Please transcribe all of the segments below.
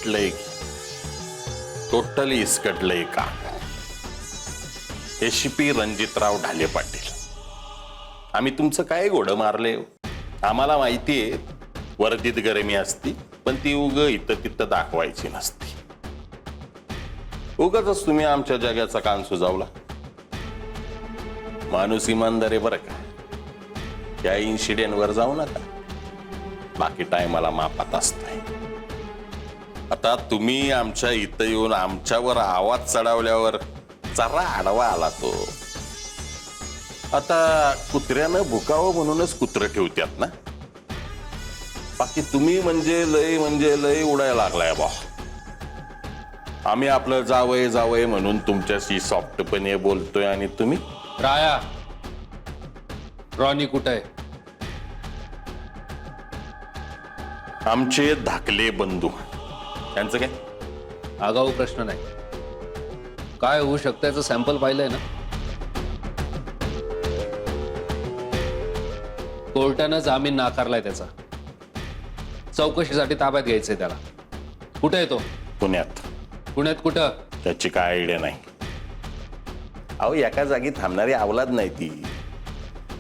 इसकटलंय, totally इसकटलंय का? ACP रणजितराव Dhale Patil, आम्ही तुमचं काय घोडं मारले? आम्हाला माहितीये वर्दीत गरमी असती, पण ती उग इथं तिथं दाखवायची नसती. उगाच तुम्ही आमच्या जगाचा कान सुजावला. माणूस इमानदार आहे बरं का, त्या इन्सिडेंटवर जाऊ नका. बाकी टायमाला मापात असतंय. आता तुम्ही आमच्या इथं येऊन आमच्यावर आवाज चढवल्यावर जरा आडवा आला तो. आता कुत्र्यानं भुकावं म्हणूनच कुत्रं ठेवतात ना. बाकी तुम्ही म्हणजे लय उडायला लागलाय बा. आम्ही आपलं जावय जावय म्हणून तुमच्याशी सॉफ्टपणे बोलतोय आणि तुम्ही राया, रॉनी कुठे आहे? आमचे धाकले बंधू, त्यांचं काय? आगाऊ प्रश्न नाही. काय होऊ शकतं याचं सॅम्पल पाहिलंय ना? कोर्टानं जामीन नाकारलाय त्याचा. चौकशीसाठी ताब्यात घ्यायचंय त्याला. कुठे आहे तो? पुण्यात. पुण्यात कुठं? त्याची काय आयडिया नाही. अहो, एका जागी थांबणारी अवलाद नाही ती.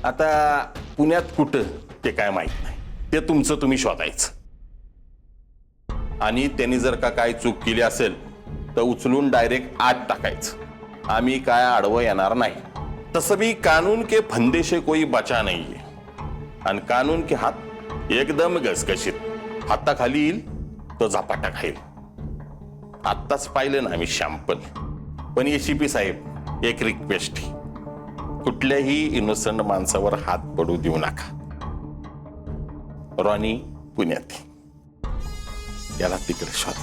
आता पुण्यात कुठं ते काय माहित नाही. ते तुमचं तुम्ही शोधायचं. आणि त्यांनी जर का काय चूक केली असेल तर उचलून डायरेक्ट आत टाकायचं. आम्ही काय आडवं येणार नाही. तसं भी कानून के फंदे से कोई बचा नाहीये. आणि कानून के हात एकदम घसघशीत. हाताखाली येईल तो झपाटा खाईल. आत्ताच पाहिलं ना आम्ही शॅम्पल. पण एसीपी साहेब, एक रिक्वेस्ट, कुठल्याही इनोसंट माणसावर हात पडू देऊ नका. रॉनी पुण्यात, याला तिकडे शोध.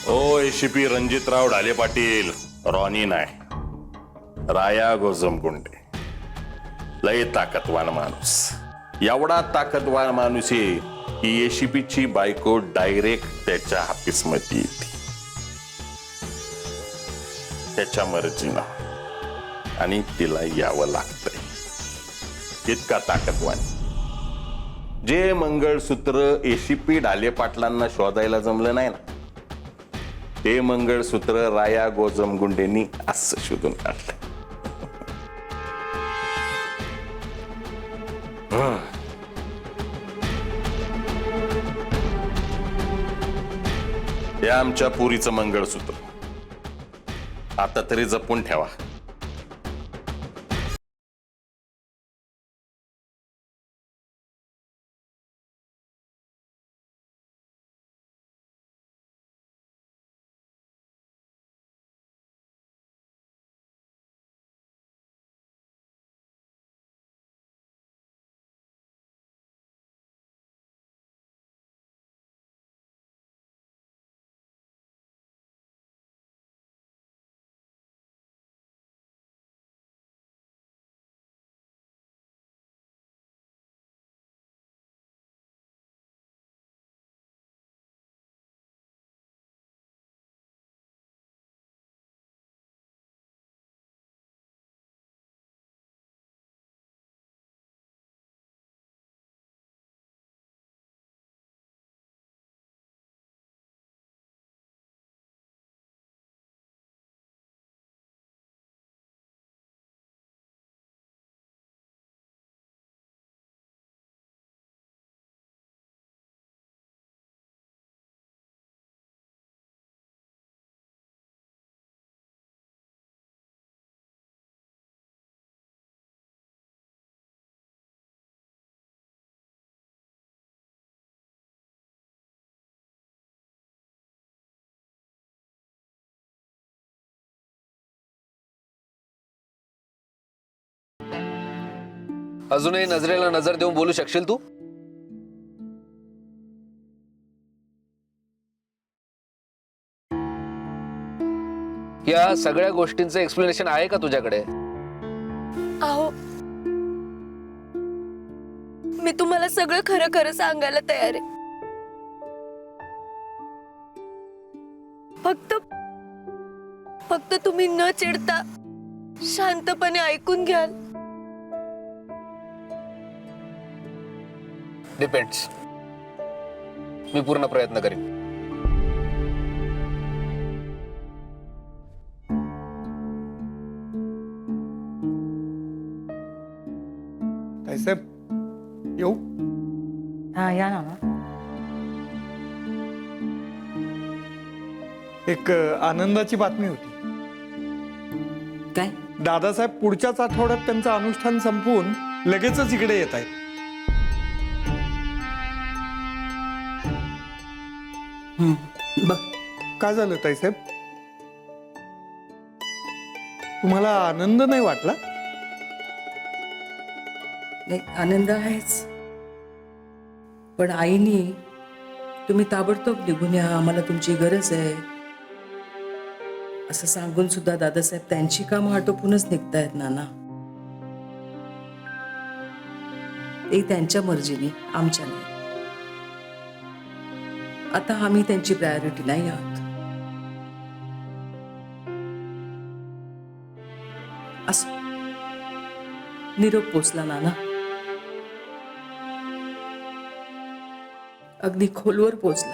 ओ एसीपी रणजितराव ढाले पाटील, रॉनी नाही, राया गोजमगुंडे. लय ताकदवान माणूस. एवढा ताकदवान माणूस आहे की एसीपीची बायको डायरेक्ट त्याच्या ऑफिसमध्ये येते त्याच्या मर्जीनं, आणि तिला यावं लागतंय. इतका ताकदवान. जे मंगळसूत्र एसीपी ढाले पाटलांना शोधायला जमलं नाही ना, ते मंगळसूत्र राया गोजमगुंडेंनी असं शोधून काढलं. हे आमच्या पुरीचं मंगळसूत्र. आता तरी जपून ठेवा. अजूनही नजरेला नजर देऊन बोलू शकशील तू? या सगळ्या गोष्टींचं एक्सप्लेनेशन आहे का तुझ्याकडे? अहो, मी तुम्हाला सगळं खरं खरं सांगायला तयार आहे. फक्त तुम्ही न चिडता शांतपणे ऐकून घ्याल. डिपेंड्स. मी पूर्ण प्रयत्न करेन. साहेब येऊ? हा या ना. एक आनंदाची बातमी होती. काय? दादासाहेब पुढच्याच आठवड्यात त्यांचं अनुष्ठान संपवून लगेचच इकडे येत आहेत. बघ, काय झालं ताईसाहेब? तुम्हाला आनंद नाही वाटला? नाही, आनंद आहेच, पण आईनी तुम्ही ताबडतोब निघून या, आम्हाला तुमची गरज आहे असं सांगून सुद्धा दादासाहेब त्यांची कामं आटोपूनच निघतायत नाना. ते त्यांच्या मर्जीने, आमच्या नाही. आता आम्ही त्यांची प्रायोरिटी नाही आहोत. असं निरोप पोचला नाना, अगदी खोलवर पोचला.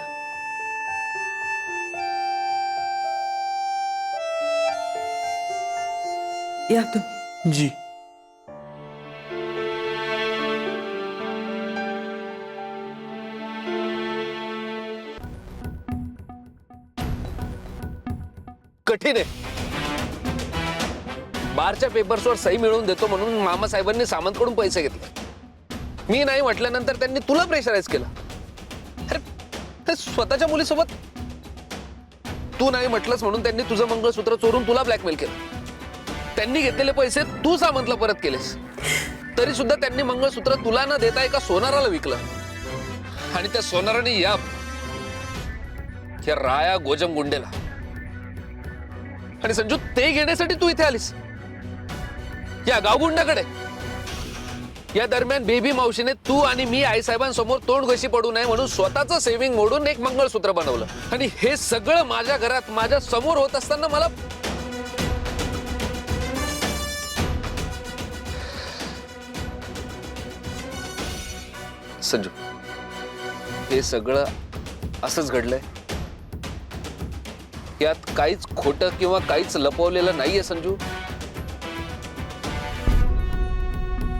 या तुम्ही. जी. कठीण आहे. बारच्या पेपर्सवर सही मिळवून देतो म्हणून मामासाहेबांनी सामंतकडून पैसे घेतले. मी नाही म्हटल्यानंतर त्यांनी तुला प्रेशराईज केलं. अरे स्वतःच्या मुलीसोबत तू नाही म्हटलंस म्हणून त्यांनी तुझं मंगळसूत्र चोरून तुला ब्लॅकमेल केलं. त्यांनी घेतलेले पैसे तू सामंतला परत केलेस, तरी सुद्धा त्यांनी मंगळसूत्र तुला न देता एका सोनाराला विकलं. आणि त्या सोनाराने या राया गोजम गुंडेला. आणि संजू, ते घेण्यासाठी तू इथे आलीस या गावगुंडाकडे. या दरम्यान बेबी मावशीने तू आणि मी आईसाहेबांसमोर तोंड घशी पडू नये म्हणून स्वतःचं सेव्हिंग मोडून एक मंगळसूत्र बनवलं. आणि हे सगळं माझ्या घरात माझ्या समोर होत असताना मला संजू, हे सगळं असंच घडलंय. यात काहीच खोटं किंवा काहीच लपवलेलं नाहीये संजू.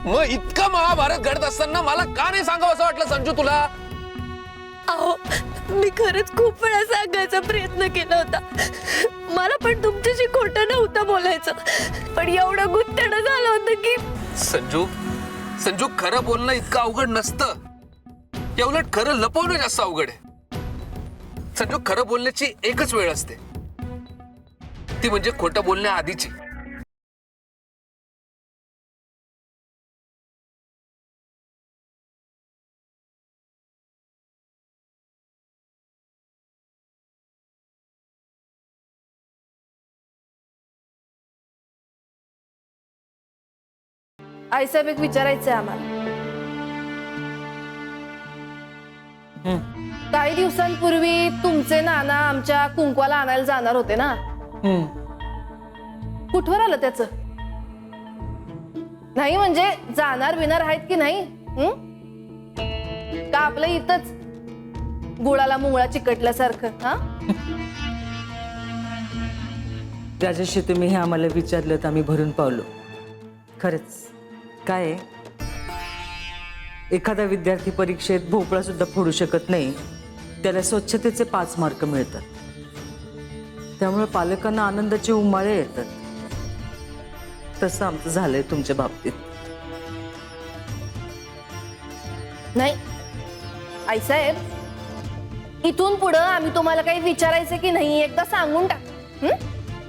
मग इतका महाभारत घडत असताना मला का नाही सांगावं असं वाटलं संजू तुला? अहो, मी खरंच खूप वेळा सांगायचा प्रयत्न केला होता. मला पण तुमच्याशी खोटं नव्हतं बोलायचं, पण एवढं गुत्तडं झालं होतं की. संजू, खरं बोलणं इतकं अवघड नसतं. उलट खरं लपवणं जास्त अवघड आहे. संजू, खरं बोलण्याची एकच वेळ असते, ती म्हणजे खोटं बोलण्या आधीची. आईसाहेब, एक विचारायचंय आम्हाला. काही दिवसांपूर्वी तुमचे नाना आमच्या कुंकवाला आणायला जाणार होते ना. कुठवर आलं त्याच? नाही म्हणजे जाणार बिणार आहेत की नाही? का आपलं इथंच गुळाला मुंगळा चिकटल्यासारखं? हा, त्याच्याशी तुम्ही हे आम्हाला विचारलं तर आम्ही भरून पावलो. खरंच काय आहे, एखादा विद्यार्थी परीक्षेत भोपळा सुद्धा फोडू शकत नाही, त्याला स्वच्छतेचे 5 मार्क मिळतात. त्यामुळे पालकांना आनंदाचे उमाळे येतात. तसं आमचं झालंय तुमच्या बाबतीत. नाही आईसाहेब, इथून पुढं आम्ही तुम्हाला काही विचारायचं की नाही एकदा सांगून टाक.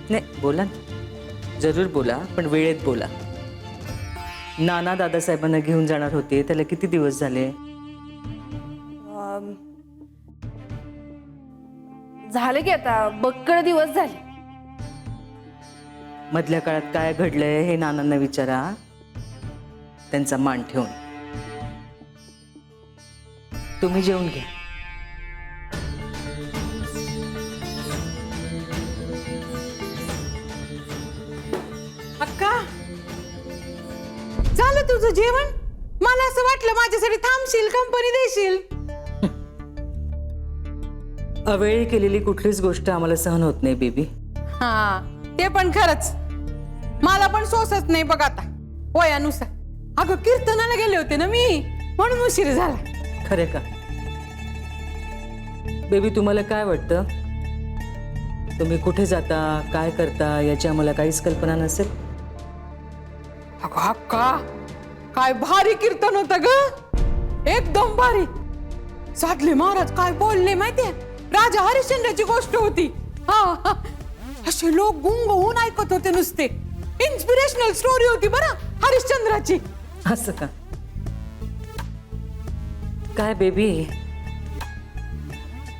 नाही, बोला ना, जरूर बोला, पण वेळेत बोला. नाना दादासाहेबांना घेऊन जाणार होते, त्याला किती दिवस झाले? झाले की आता बक्कळ दिवस झाले. मधल्या काळात काय घडलंय हे नानांना विचारा, त्यांचा मान ठेवून. तुम्ही जेवून घ्या. अक्का, झालं तुझं जेवण? मला असं वाटलं माझ्यासाठी थांबशील, कंपनी देशील. अवेळी केलेली कुठलीच गोष्ट आम्हाला सहन होत नाही बेबी. हा ते पण खरंच मला पण सोसत नाही बघ आता वयानुसार. अगं कीर्तनाला गेले होते ना मी, म्हणून उशीर झाला. खरे का बेबी? तुम्हाला काय वाटतं, तुम्ही कुठे जाता, काय करता याची आम्हाला काहीच कल्पना नसेल? अगं अक्का, काय भारी कीर्तन होतं ग, एकदम भारी. साधले महाराज काय बोलले माहितीये, राजा हरिश्चंद्राची गोष्ट होती. हा हा. असे लोक गुंग होऊन ऐकत होते नुसते. इन्स्पिरेशनल स्टोरी होती बरं हरिश्चंद्राची. असं का? काय बेबी,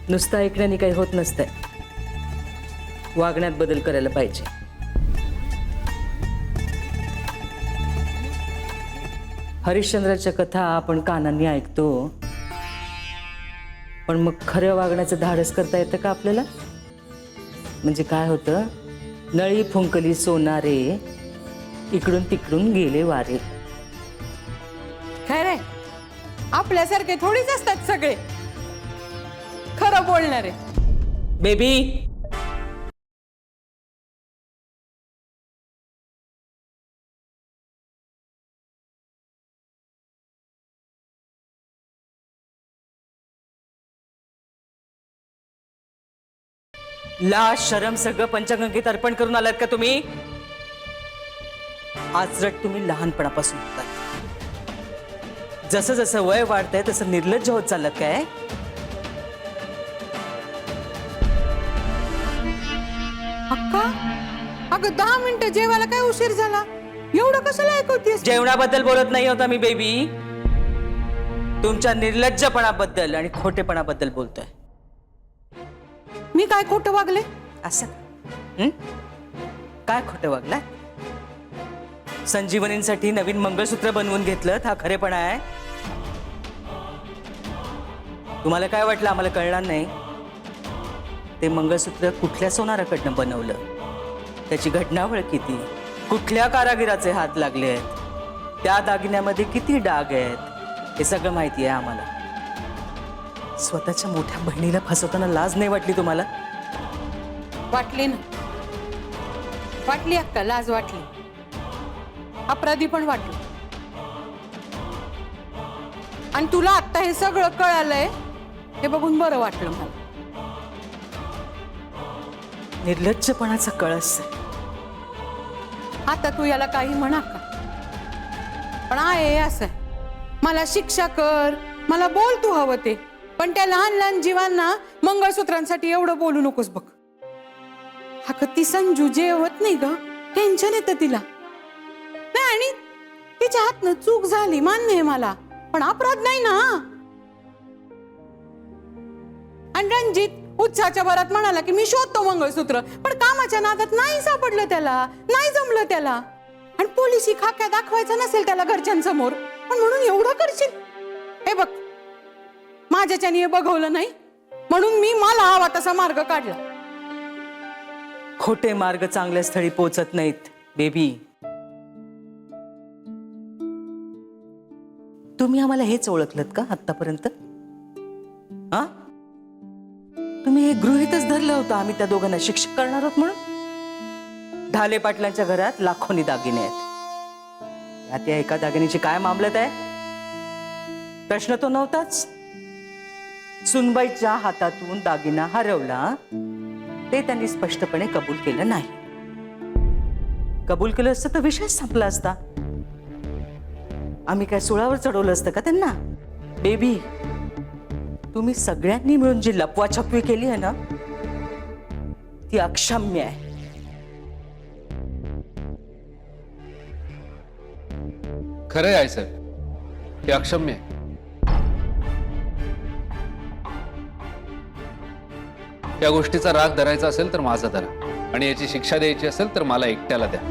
नुसतं ऐकण्याने काही होत नसतंय, वागण्यात बदल करायला पाहिजे. हरिश्चंद्राच्या कथा आपण कानांनी ऐकतो, पण मग खरं वागण्याचं धाडस करता येतं का आपल्याला? म्हणजे काय होतं, नळी फुंकली सोनारे, इकडून तिकडून गेले वारे. खरे आपल्यासारखे थोडीच असतात सगळे खरं बोलणारे. बेबी, लाज शरम सगळं पंचगंगेत अर्पण करून आलात का तुम्ही? आजरट तुम्ही लहानपणापासून होतात. जसं जसं वय वाढतंय तसं निर्लज्ज होत चालत काय? अक्का, अगं 10 मिनिटं जेवायला काय उशीर झाला, एवढं कशाला ऐकवतेस? जेवणाबद्दल बोलत नाही होता मी बेबी, तुमच्या निर्लज्जपणाबद्दल आणि खोटेपणाबद्दल बोलतोय. मी काय खोटं वागले? असं हं? काय खोटं वागला? संजीवनींसाठी नवीन मंगळसूत्र बनवून घेतलं, हा खरेपणा आहे? तुम्हाला काय वाटलं आम्हाला कळणार नाही? ते मंगळसूत्र कुठल्या सोनाराकडनं बनवलं, त्याची घटनावळ किती, कुठल्या कारागिराचे हात लागले आहेत, त्या दागिन्यामध्ये किती डाग आहेत, हे सगळं माहिती आहे आम्हाला. स्वतःच्या मोठ्या बहिणीला फसवताना लाज नाही वाटली तुम्हाला? वाटली ना, वाटली अक्का, लाज वाटली, अपराधी पण वाटली. आणि तुला आता हे सगळं कळालंय हे बघून बरं वाटलं मला. निर्लज्जपणाचा कळस आहे. आता तू याला काही म्हणा का, पण आहे असं, मला शिक्षा कर, मला बोल तू हवं ते, पण त्या लहान लहान जीवांना मंगळसूत्रांसाठी एवढं बोलू नकोस बघ. हा ती संजू जेवत नाही ग, टेन्शन येतं तिला. नाही आणि तिच्या हातनं चूक झाली मान्य आहे मला, पण अपराध नाही ना. आणि रणजित उत्साहाच्या भरात म्हणाला की मी शोधतो मंगळसूत्र, पण कामाच्या नादात नाही सापडलं त्याला, नाही जमलं त्याला. आणि पोलिसी खाक्या दाखवायचा नसेल त्याला घरच्यांसमोर, पण म्हणून एवढं करशील? हे बघ, माझ्याच्याने हे बघवलं नाही म्हणून मी मला हवा तसा मार्ग काढला. खोटे मार्ग चांगल्या स्थळी पोचत नाहीत बेबी. तुम्ही आम्हाला हेच ओळखलत का आतापर्यंत? हा, तुम्ही हे गृहीतच धरलं होतं आम्ही त्या दोघांना शिक्षा करणार आहोत म्हणून? ढाले पाटलांच्या घरात लाखोनी दागिने आहेत, त्यात या एका दागिन्याची काय मामलत आहे? प्रश्न तो नव्हताच. सुनबाईच्या हातातून दागिना हरवला ते त्यांनी स्पष्टपणे कबूल केलं नाही. कबूल केलं असतं तर विषय संपला असता. आम्ही काय सुळावर चढवलं असतं का त्यांना? बेबी, तुम्ही सगळ्यांनी मिळून जी लपवाछपवी केली आहे ना, ती अक्षम्य आहे. खरंय आहे साहेब, हे अक्षम्य आहे. या गोष्टीचा राग धरायचा असेल तर माझा धरा, आणि याची शिक्षा द्यायची असेल तर मला एकट्याला द्या.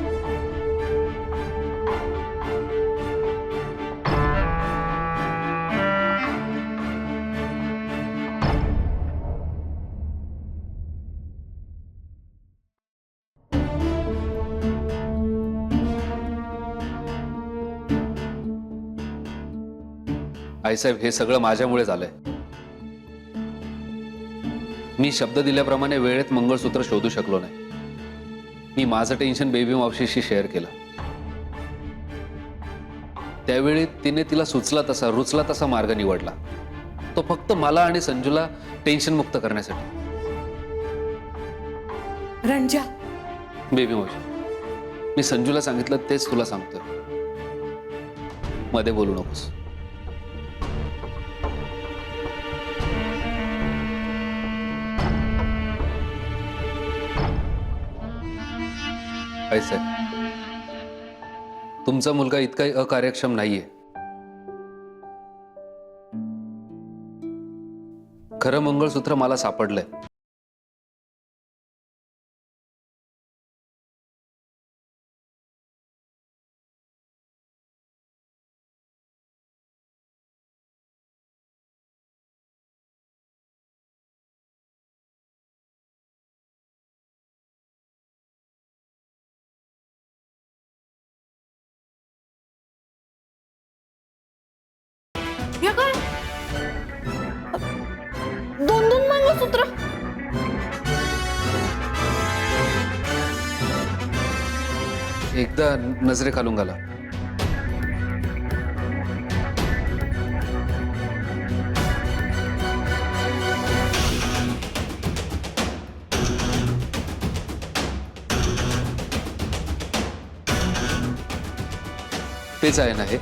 आईसाहेब, हे सगळं माझ्यामुळे झालंय. मी शब्द दिल्याप्रमाणे वेळेत मंगळसूत्र शोधू शकलो नाही. मी माझं टेन्शन बेबी मावशीशी शेअर केलं. त्यावेळी तिने तिला सुचला तसा रुचला तसा मार्ग निवडला, तो फक्त मला आणि संजूला टेन्शन मुक्त करण्यासाठी. रंजा, बेबी मावशी, मी संजूला सांगितलं तेच तुला सांगतोय. मध्ये बोलू नकोस. साहेब, तुमचा मुलगा इतकाही अकार्यक्षम नाहीये. खरं मंगळसूत्र मला सापडलंय. हे काय? दोन दोन मंगळसूत्र. एकदा नजरेखालून घाला. तेच आहे ना हे?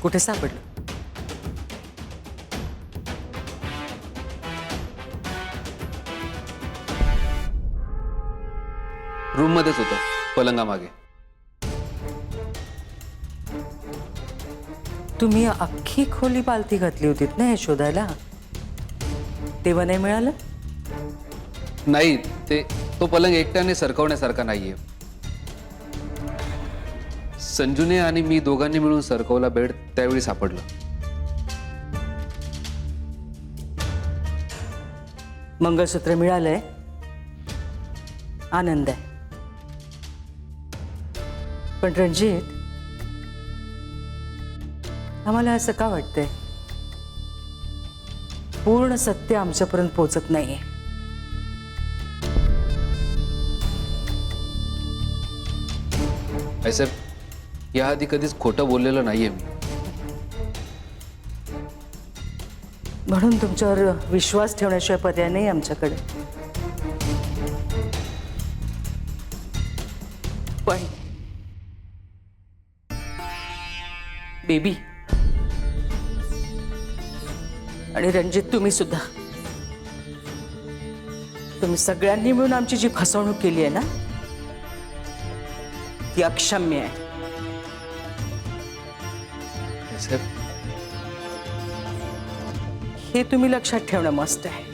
कुठे सापडलं? रूम मध्येच होतं, पलंगामागे. तुम्ही अख्खी खोली पालथी घातली होतीत ना हे शोधायला, तेव्हा नाही मिळालं? नाही, तो पलंग एकट्याने सरकवण्यासारखा नाहीये. संजूने आणि मी दोघांनी मिळून सरकवला बेड, त्यावेळी सापडलं. मंगळसूत्र मिळालंय, आनंद आहे. पण रणजित, आम्हाला असं का वाटतंय पूर्ण सत्य आमच्यापर्यंत पोहोचत नाहीये? साहेब, याआधी कधीच खोटं बोललेलं नाहीये मी. म्हणून तुमच्यावर विश्वास ठेवण्याशिवाय पर्याय नाही आमच्याकडे. पण बेबी आणि रणजित, तुम्ही सुद्धा, तुम्ही सगळ्यांनी मिळून आमची जी फसवणूक केली आहे ना, ती अक्षम्य आहे. साहेब, हे तुम्ही लक्षात ठेवणं मस्त आहे.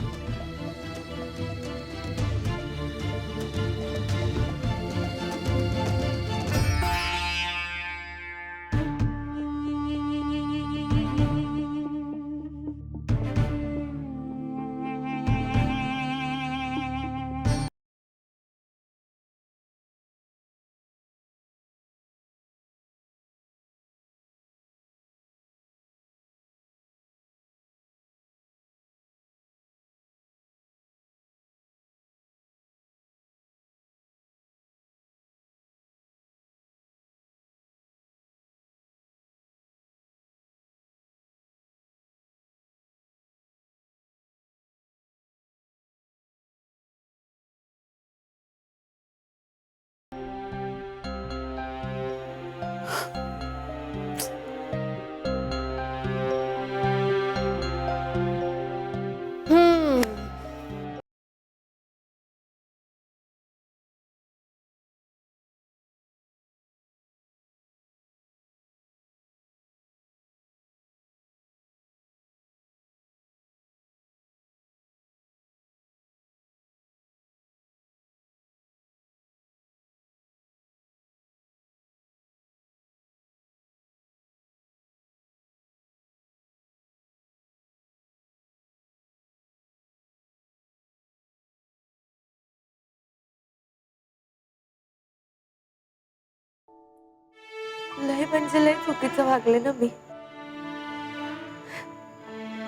लय म्हणजे लय चुकीचं वागले ना मी.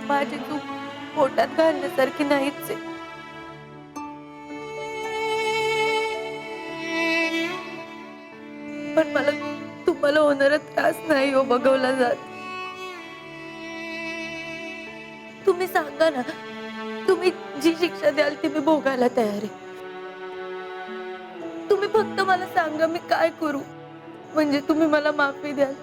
माझी चूक पोटात घालण्यासारखी नाहीच आहे. पण मला तुम्हाला होणारा त्रास नाही हो बघवला जात. तुम्ही सांगा ना, तुम्ही जी शिक्षा द्याल ती मी भोगायला तयार आहे. तुम्ही फक्त मला सांगा मी काय करू, म्हणजे तुम्ही मला माफी द्याल.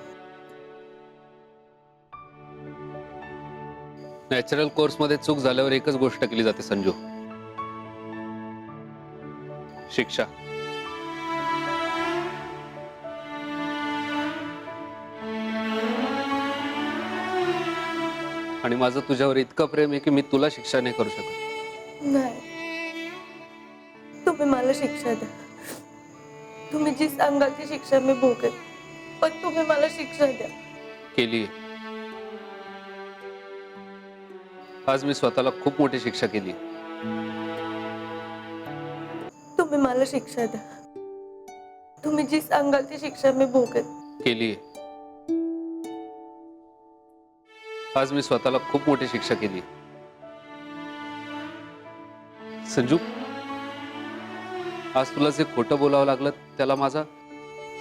नॅचरल कोर्स मध्ये चूक झाल्यावर एकच गोष्ट केली जाते संजू, शिक्षा. आणि माझं तुझ्यावर इतकं प्रेम आहे की मी तुला शिक्षा नाही करू शकत. नाही, तुम्ही मला शिक्षा द्या. तुम्ही जी सांगाल ती शिक्षा मी भोगेन, पण तुम्ही मला शिक्षा द्या. केली. आज मी स्वतःला खूप मोठी शिक्षा केली. तुम्ही मला शिक्षा द्या. तुम्ही जी सांगाल ती शिक्षा मी भोगेन. केली. आज मी स्वतःला खूप मोठी शिक्षा केली. संजू, आज तुला जे खोटं बोलावं लागलं त्याला माझा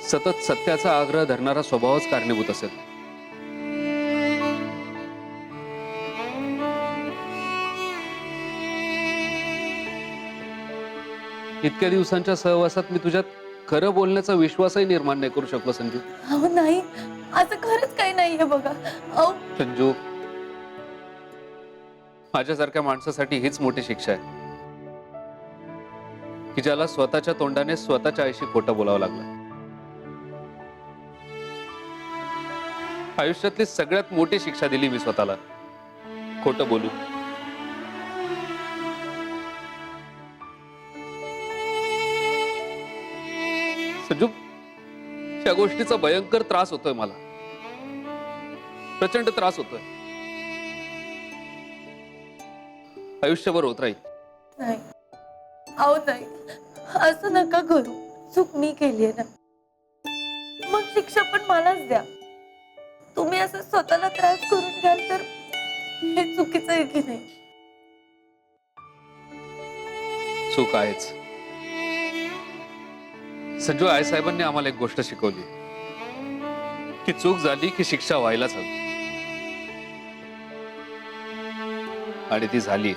सतत सत्याचा आग्रह धरणारा स्वभावच कारणीभूत असेल. इतक्या दिवसांच्या सहवासात मी तुझ्यात खरं बोलण्याचा विश्वासही निर्माण नाही करू शकलो संजू. अहो नाही, असं खरंच काही नाहीये बघा. अहो संजू, माझ्यासारख्या माणसासाठी हीच मोठी शिक्षा आहे की ज्याला स्वतःच्या तोंडाने स्वतःच्या आईशी खोटं बोलावं लागलं. आयुष्यातली सगळ्यात मोठी शिक्षा दिली मी स्वतःला, खोटं बोलू. संजू, या गोष्टीचा भयंकर त्रास होतोय मला, प्रचंड त्रास होतोय. आयुष्यभर होत राहील. नाही, अहो नाही, असं नका करू. चूक मी केली आहे ना, मग शिक्षा पण मलाच द्या. तुम्ही असं स्वतःला त्रास करून घ्याल तर हे चुकीचं आहे की नाही? चूक आहेच. संजू, आई साहेबांनी आम्हाला एक गोष्ट शिकवली की चूक झाली की शिक्षा व्हायलाच हवी, आणि ती झाली.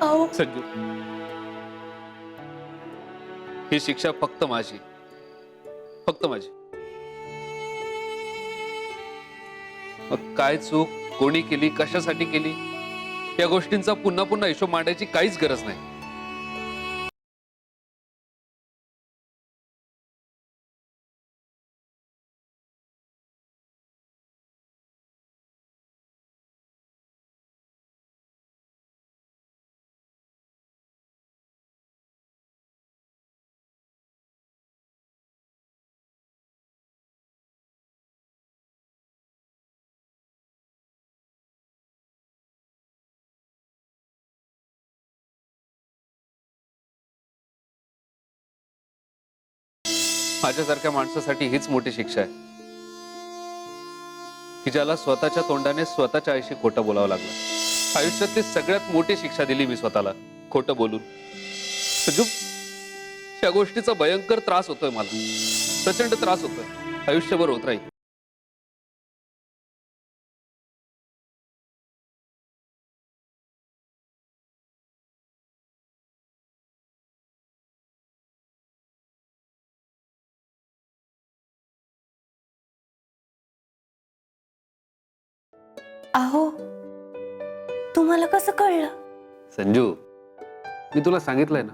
अहो संजू, ही शिक्षा फक्त माझी, फक्त माझी. मग काय चूक कोणी केली, कशासाठी केली, या गोष्टींचा पुन्हा पुन्हा हिशोब मांडायची काहीच गरज नाही. माझ्यासारख्या माणसासाठी हीच मोठी शिक्षा आहे की ज्याला स्वतःच्या तोंडाने स्वतःच्या आईशी खोटं बोलावं लागलं. आयुष्यातली सगळ्यात मोठी शिक्षा दिली मी स्वतःला, खोटं बोलून. संजू, या गोष्टीचा भयंकर त्रास होतोय मला, प्रचंड त्रास होतोय. आयुष्यभर होत राहील. अहो, तुम्हाला कसं कळलं? संजू, मी तुला सांगितलंय ना,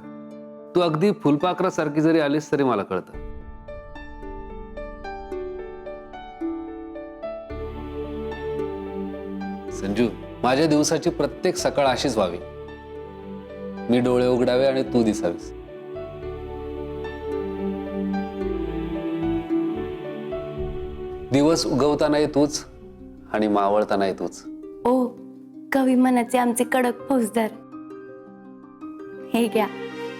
तू अगदी फुलपाखरासारखी जरी आलीस तरी मला कळतं. संजू, माझ्या दिवसाची प्रत्येक सकाळ अशीच व्हावी. मी डोळे उघडावे आणि तू दिसावीस. दिवस उगवतानाही तूच आणि मावळतानाही तूच. ओ, कवी मनाचे आमचे कडक फौजदार, हे घ्या,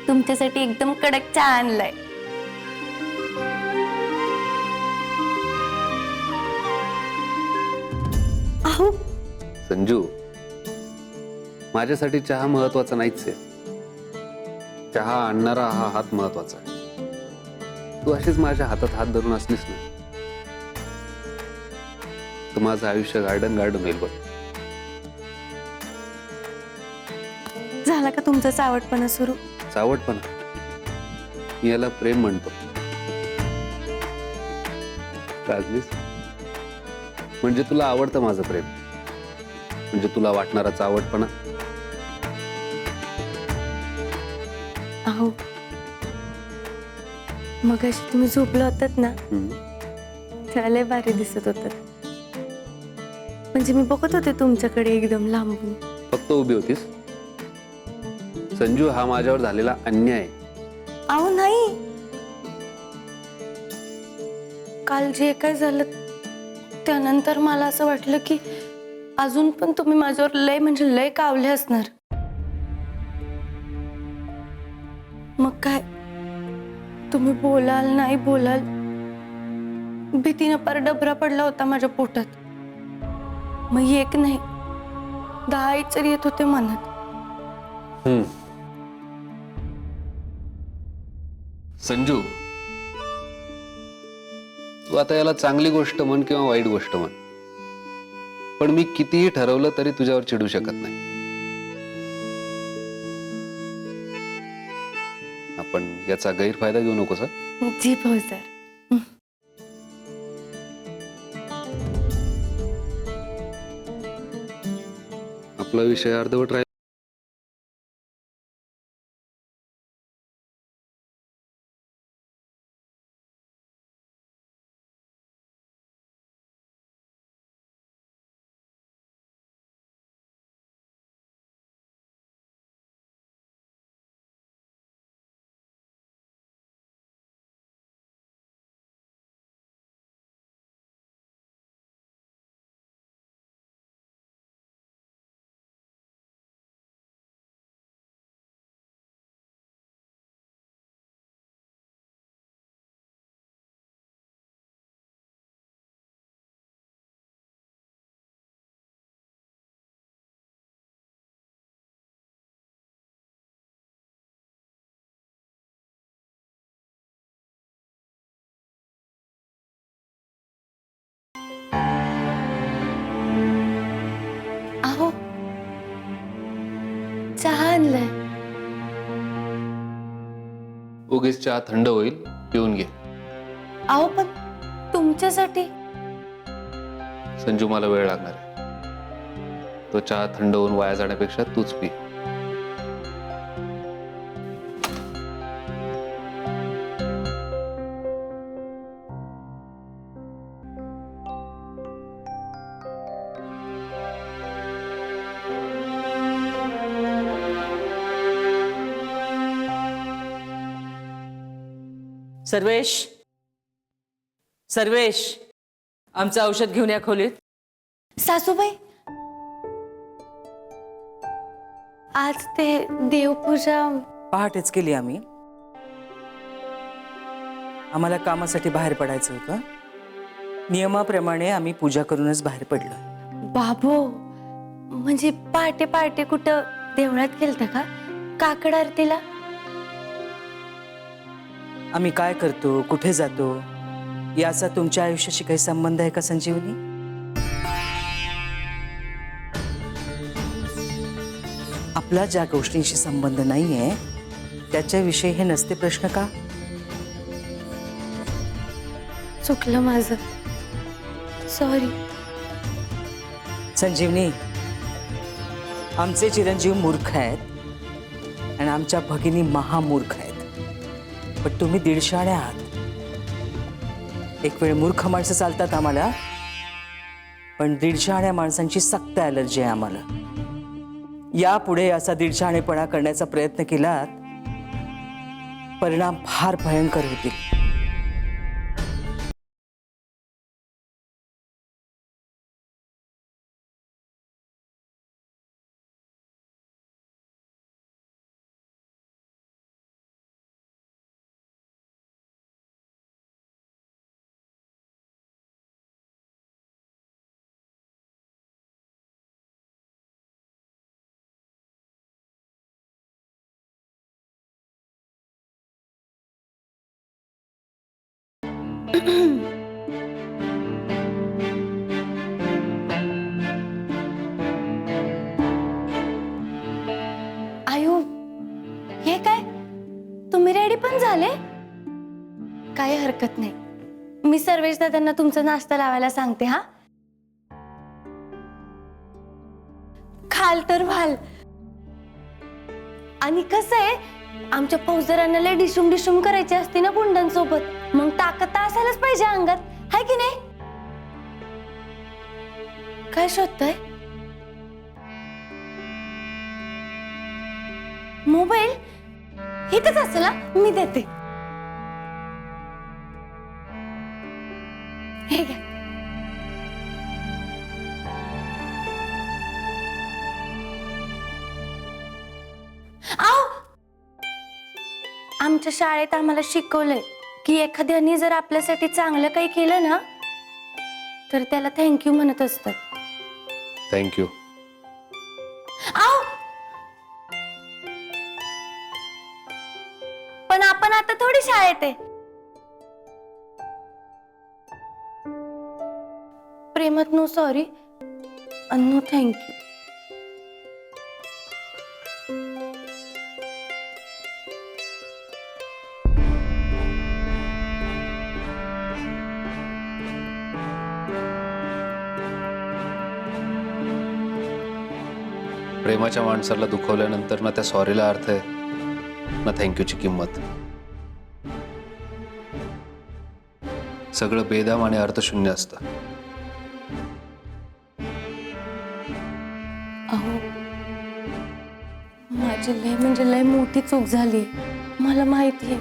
तुमच्यासाठी एकदम कडक चहा आणलाय. अहो संजू, माझ्यासाठी चहा महत्वाचा नाहीच आहे. चहा आणणारा हा हात महत्वाचा आहे. तू अशीच माझ्या हातात हात धरून असलीस ना, तर माझं आयुष्य गार्डन गार्डन होईल बघ. झाला का तुमचा चावटपणा सुरू? चावटपणा? मी याला प्रेम म्हणतो. लाजलीस? म्हणजे तुला आवडतं माझं प्रेम, म्हणजे तुला वाटणारा चावटपणा. अहो मग अशी तुम्ही झोपला होतात ना, तेव्हा लय भारी दिसत होतात. म्हणजे मी बघत होते तुमच्याकडे एकदम लांबून. फक्त उभी होतीस? संजू, हा माझ्यावर झालेला अन्याय आहे. अहो नाही, काल जे काय झालं त्यानंतर मला असं वाटलं की अजून पण तुम्ही माझ्यावर लय म्हणजे लय कावले असणार. मग काय तुम्ही बोलाल नाही बोलाल, भीतीनं पार डबरा पडला होता माझ्या पोटात. मग एक नाही 10 इचर येत होते मनात. संजू, तू आता याला चांगली गोष्ट म्हण किंवा वाईट गोष्ट म्हण, पण मी कितीही ठरवलं तरी तुझ्यावर चिडू शकत नाही. आपण याचा गैरफायदा घेऊ नकोस हं? जी भाऊसाहेब. आपला विषय अर्धवट राहील. अहो चहा आणलाय. उगीच चहा थंड होईल, पिऊन घे. अहो पण तुमच्यासाठी. संजू, मला वेळ लागणार आहे. तो चहा थंड होऊन वाया जाण्यापेक्षा तूच पी. सर्वेश, सर्वेश, आमचं औषध घेऊन या खोलीत. सासूबाई, आज ते देवपूजा. पहाटेच केली आम्ही. आम्हाला कामासाठी बाहेर पडायचं होतं. नियमाप्रमाणे आम्ही पूजा करूनच बाहेर पडलो. बाबो, म्हणजे पहाटे पहाटे कुठं देवळात गेलता का काकड आरतीला? आम्ही काय करतो, कुठे जातो, याचा तुमच्या आयुष्याशी काही संबंध आहे का संजीवनी? आपला ज्या गोष्टींशी संबंध नाहीये त्याच्याविषयी हे नसते प्रश्न का? चुकलं माझं, सॉरी. संजीवनी, आमचे चिरंजीव मूर्ख आहेत आणि आमच्या भगिनी महामूर्ख आहेत. पण तुम्ही दीडशाणे आहात. एक वेळ मूर्ख माणसं चालतात आम्हाला, पण दीडशाण्या माणसांची सक्त ॲलर्जी आहे आम्हाला. यापुढे असा दीडशाणेपणा करण्याचा प्रयत्न केलात, परिणाम फार भयंकर होतील. आयु, हे काय? तुम्ही रेडी पण झाले? काही हरकत नाही. मी सर्वेश दादांना तुमचा नाश्ता लावायला सांगते. हा, खाल तर व्हाल. आणि कसं आहे, आमच्या फौजदारांना लय डिशुम डिशुम करायची असते ना गुंडांसोबत, मग ताकद तर असायलाच पाहिजे अंगात, हाय की नाही? काय शोधतोय? मोबाईल इथेच असेल, मी देते. हे घ्या. आओ, आमच्या शाळेत आम्हाला शिकवलंय की एखाद्याने जर आपल्यासाठी चांगलं काही केलं ना, तर त्याला थँक्यू म्हणत असतात. थँक्यू. आओ, पण आपण आता थोडी शाळेत आहे. प्रेमात नो सॉरी आणि नो थँक्यू. प्रेमाच्या माणसाला दुखवल्यानंतर ना त्या सॉरीला अर्थ आहे ना थँक्यूची किंमत. सगळं बेदाम आणि अर्थशून्य असतं. अहो, माझी लय म्हणजे लय मोठी चूक झाली, मला माहिती आहे.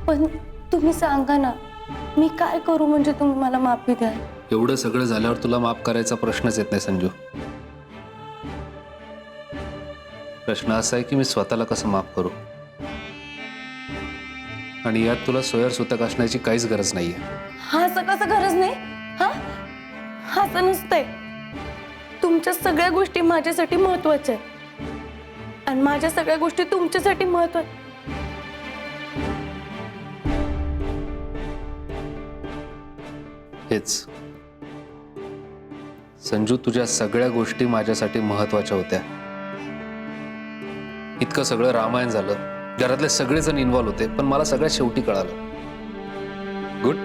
पण तुम्ही सांगा ना, मी काय करू म्हणजे तुम्ही मला माफी द्याल? एवढं सगळं झाल्यावर तुला माफ करायचा प्रश्नच येत नाही संजू. प्रश्न असा आहे की मी स्वतःला कसं माफ करू, आणि यात तुला सोयरसूतक असण्याची काहीच गरज नाहीये. हा, असं कसं गरज नाही? हा, असं नसतंय. तुमच्या सगळ्या गोष्टी माझ्यासाठी महत्वाच्या आहेत आणि माझ्या सगळ्या गोष्टी तुमच्यासाठी महत्वाच्या. हेच संजू, तुझ्या सगळ्या गोष्टी माझ्यासाठी महत्वाच्या होत्या. इतकं सगळं रामायण झालं, घरातले सगळेजण इन्व्हॉल्व होते, पण मला सगळ्यात शेवटी कळालं. गुड.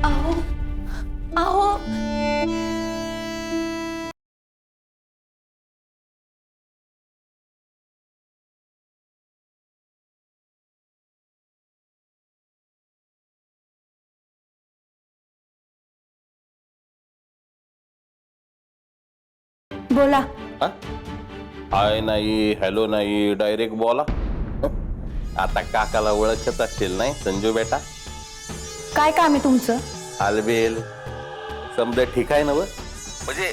अहो, अहो, बोला. हा? हाय नाही, हॅलो नाही, डायरेक्ट बोला. आता काकाला ओळखत असेल नाही संजू बेटा? काय काम आहे तुमचं? आलबेल समजा ठीक आहे ना व? म्हणजे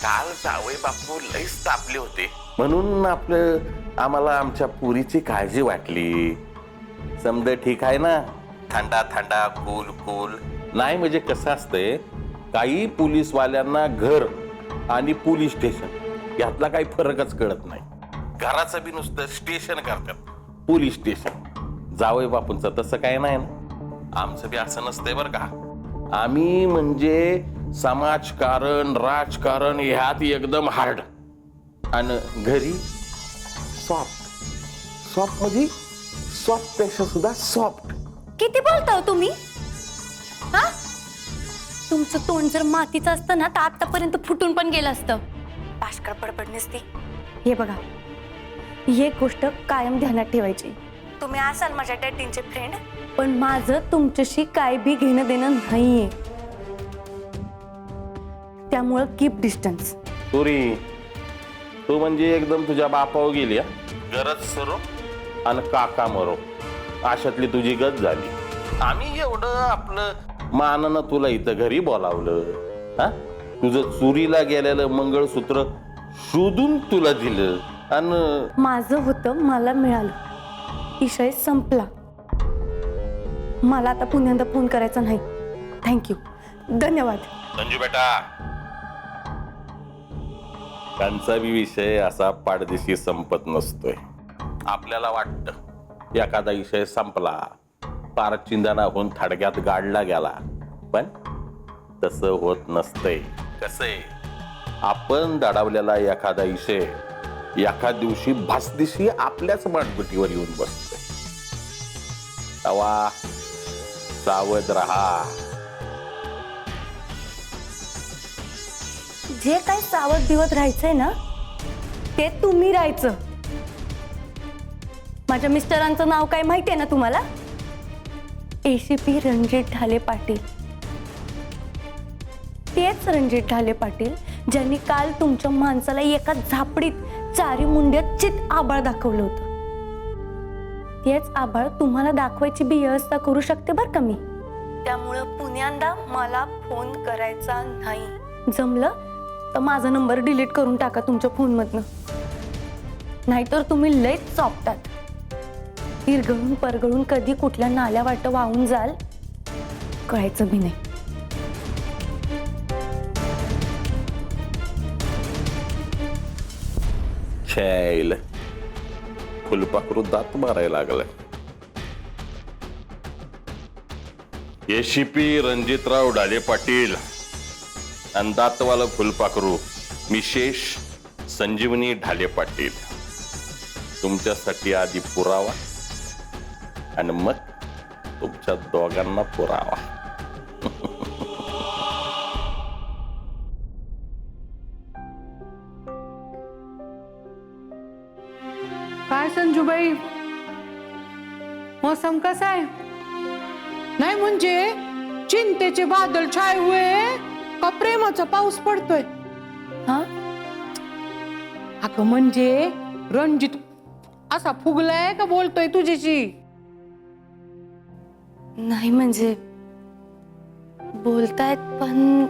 काल जावई बापू लईच तापले होते, म्हणून आम्हाला आमच्या पुरीची काळजी वाटली. समजा ठीक आहे ना? थंडा थंडा, कूल कूल. नाही म्हणजे कसं असतंय, काही पोलीसवाल्यांना घर आणि पोलीस स्टेशन यातला काही फरकच कळत नाही. घराचं बी नुसतं स्टेशन करतात, पोलीस स्टेशन. जावई बापूंचं तसं काय नाही ना. आमचं बी असं नसतंय बरं का. आम्ही म्हणजे समाजकारण, राजकारण ह्यात एकदम हार्ड, आणि घरी सॉफ्ट. सॉफ्ट म्हणजे सॉफ्ट पेक्षा सुद्धा सॉफ्ट. किती बोलता तुम्ही? हा, तुमचं तोंड जर मातीचं असतं ना, तर आतापर्यंत फुटून पण गेलं असतं. पाष्कळ बडबड नसती. हे बघा, एक गोष्ट कायम ध्यानात ठेवायची. तुम्ही असाल माझ्या डॅडींचे फ्रेंड, पण माझं तुमच्याशी काय बी घेणं देणं नाहीये. त्यामुळं कीप डिस्टन्स. तुरी तू म्हणजे एकदम तुझ्या बापावर गेली. गरज सरो आणि काका मरो, अशातली तुझी गत झाली. आम्ही एवढं आपलं मानानं तुला इथं घरी बोलावलं, हा? तुझं चोरीला गेलेलं मंगळसूत्र शोधून तुला दिलं, आणि माझं होतं, मला मिळालं, विषय संपला. मला आता पुन्हा फोन करायचा नाही. थँक्यू, धन्यवाद. संजू बेटा, त्यांचा बी विषय असा पाडदेशी संपत नसतोय. आपल्याला वाटतं एखादा विषय संपला पार चिंदानाहून थडग्यात गाडला गेला. पण तसं होत नसतंय. कसंय, आपण दडावलेला एखादा विषय एखाद दिवशी भासदिशी आपल्याच माटगुटीवर येऊन बसतोय. तवा सावध राहा. जे काही सावध दिवत राहायचंय ना ते तुम्ही राहायचं. माझ्या मिस्टरांचं नाव काय माहितीये ना तुम्हाला? ACP रणजित ढाले पाटील. तेच रणजित ढाले पाटील ज्यांनी काल तुमच्या माणसाला एका झापडीत चारी मुंड्यात चित आबाळ दाखवलं होतं. तेच आबाळ तुम्हाला दाखवायची बी व्यवस्था करू शकते बरं का मी. त्यामुळं पुण्यांदा मला फोन करायचा नाही. जमलं तर माझा नंबर डिलीट करून टाका तुमच्या फोनमधनं. नाहीतर तुम्ही लयच चॉपतात. इरगळून परगळून कधी कुठल्या नाल्या वाट वाहून जाल कळायचं बी नाही. छायल फुलपाखरू दात मारायला लागलाय. ACP रणजितराव ढाले पाटील आणि दातवाला फुलपाखरू मिसेस संजीवनी ढाले पाटील. तुमच्यासाठी आधी पुरावा आणि मग तुमच्या दोघांना पुरावा. काय संजूबाई, मौसम कसा आहे? नाही म्हणजे चिंतेचे बादल छाय हुए का प्रेमाचा पाऊस पडतोय? हा, अगं म्हणजे रणजित असा फुगलाय का बोलतोय तुझ्याशी? नाही म्हणजे बोलतायत पण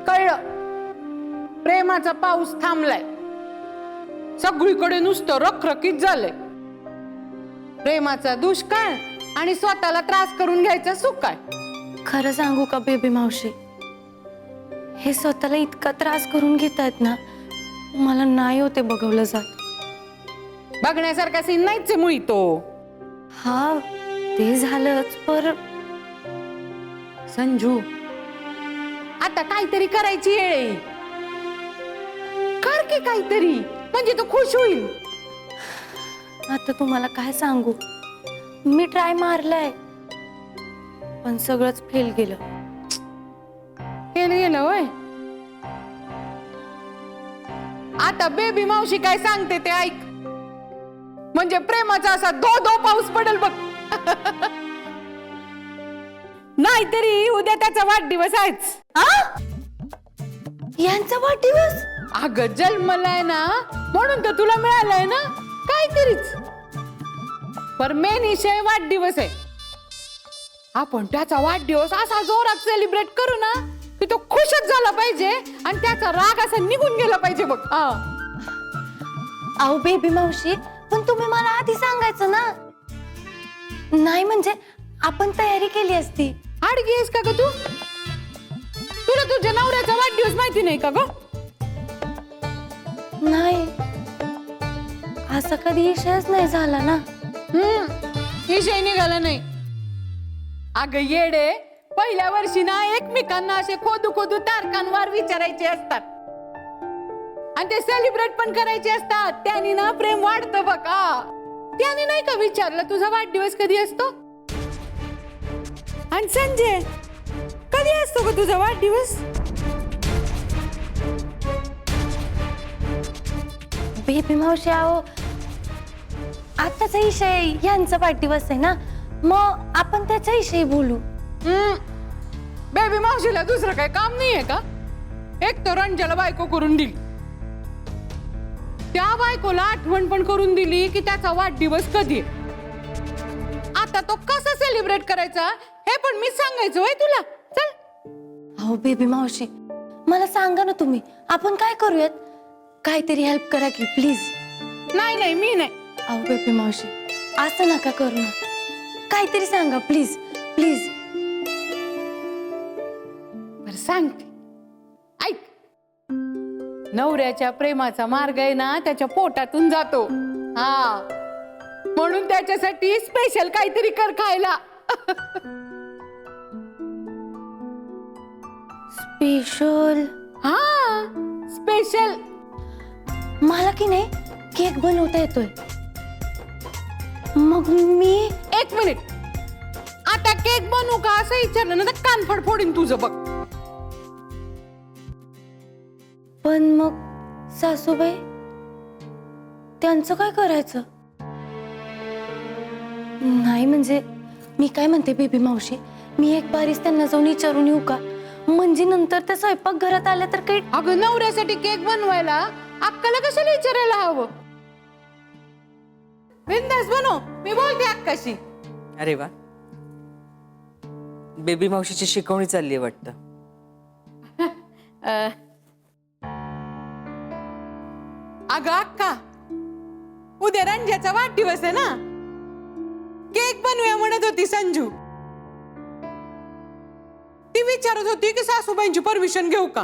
कळलं, प्रेमाचा पाऊस थांबलाय. सगळीकडे नुसतं रखरखीत झालंय. प्रेमाचा दुष्काळ आणि स्वतःला त्रास करून घ्यायचा सुकाळ. खरं सांगू का बेबी मावशी, हे स्वतःला इतका त्रास करून घेतायत ना, मला नाही होते बघवलं जात. बघण्यासारखा सीन नाहीच मुळी तो. हा ते झालंच, पर संजू आता काहीतरी करायची वेळ आहे. कर की काहीतरी, म्हणजे तो खुश होईल. आता तुम्हाला काय सांगू, मी ट्राय मारलाय पण सगळंच फेल गेलं. केलं गेलं होय. आता बेबी मावशी काय सांगते ते ऐक. म्हणजे प्रेमाचा असा धो धो पाऊस पडेल बघ. नाहीतरी उद्या त्याचा वाढदिवस आहेच. यांचा वाढदिवस? अगं जन्मलाय ना म्हणून तर तुला मिळालाय ना काहीतरीच. पर मेन विषय वाढदिवस आहे. आपण त्याचा वाढदिवस असा जोरात सेलिब्रेट करू ना की तो खुशच झाला पाहिजे आणि त्याचा राग असा निघून गेला पाहिजे बघ. अहो बेबी मावशी, पण तुम्ही मला आधी सांगायचं ना. नाही म्हणजे आपण तयारी केली असती. आडगी आहेस का ग तू? तुला तुझ्या नवऱ्याचा वाढदिवस माहिती नाही का ग? नाही, असा कधी विषयच नाही झाला ना. विषय निघाला नाही. अगं येडे, पहिल्या वर्षी ना एकमेकांना असे खोदू खोदू तारखांवर विचारायचे असतात आणि ते सेलिब्रेट पण करायचे असतात. त्याने ना प्रेम वाढतं बघा. त्याने नाही का विचारलं तुझा वाढदिवस कधी असतो? आणि संजय, कधी असतो ग तुझा वाढदिवस? बेबी मावशी, अहो आताचा विषय यांचा वाढदिवस आहे ना, मग आपण त्याच्याविषयी बोलू. बेबी मावशीला दुसरं काही काम नाहीये का? एक तर रंजाला बायको करून दिली, त्या बायकोला आठवण पण करून दिली की त्याचा वाढदिवस कधी. आता तो कसा सेलिब्रेट करायचा हे पण मी सांगायचं होय तुला. चल. अहो बेबी मावशी, मला सांगा ना तुम्ही, आपण काय करूयात? काहीतरी हेल्प करा की प्लीज. नाही नाही मी नाही. अहो बेबी मावशी, असं नका करू ना. काहीतरी सांगा प्लीज प्लीज. बरं सांगते, ऐक. नवऱ्याच्या प्रेमाचा मार्ग आहे ना त्याच्या पोटातून जातो. हा, म्हणून त्याच्यासाठी स्पेशल काहीतरी कर खायला. स्पेशल हा स्पेशल. मला की नाही केक बनवता येतोय. मग मी एक मिनिट, आता केक बनवू का असं विचारलं ना तर कानफड फोडीन तुझं बघ. पण मग सासूबाई त्यांचं काय करायचं? नाही म्हणजे मी काय म्हणते बेबी मावशी, मी एक बारीच त्यांना जाऊन विचारून येऊ का? म्हणजे नंतर त्या स्वयंपाक घरात आल्या तर काही. अगं नवऱ्यासाठी केक बनवायला अक्काला कशाला विचारायला हवं? बिंदास बनव, मी बोलते अक्काशी. अरे वा, बेबी मावशीची शिकवणी चालली आहे वाटतं. अगं अक्का, उद्या रंजाचा वाढदिवस आहे ना, केक बनवूया म्हणत होती संजू. ती विचारत होती की सासूबाईंची परमिशन घेऊ का,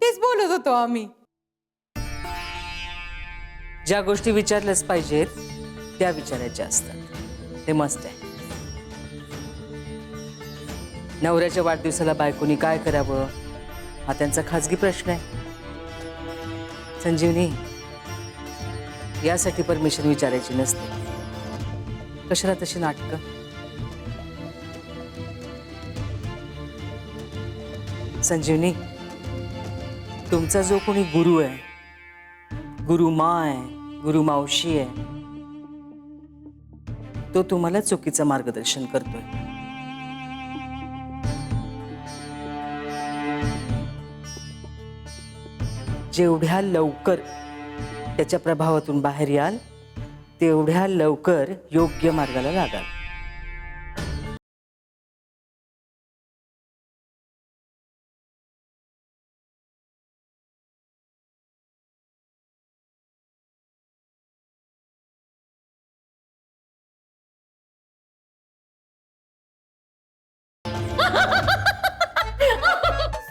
तेच बोलत होतो आम्ही. ज्या गोष्टी विचारल्याच पाहिजेत त्या विचारायच्या असतात, ते मस्त आहे. नवऱ्याच्या वाढदिवसाला बायकोनी काय करावं हा त्यांचा खाजगी प्रश्न आहे. संजीवनी, यासाठी परमिशन विचारायची नसते. कशाला तशी नाटकं? संजीवनी, तुमचा जो कोणी गुरु आहे, गुरु माँ आहे, गुरु मावशी आहे, तो तुम्हाला चुकीचं मार्गदर्शन करतोय. जेवढ्या लवकर त्याच्या प्रभावातून बाहेर याल तेवढ्या लवकर योग्य मार्गाला लागाल.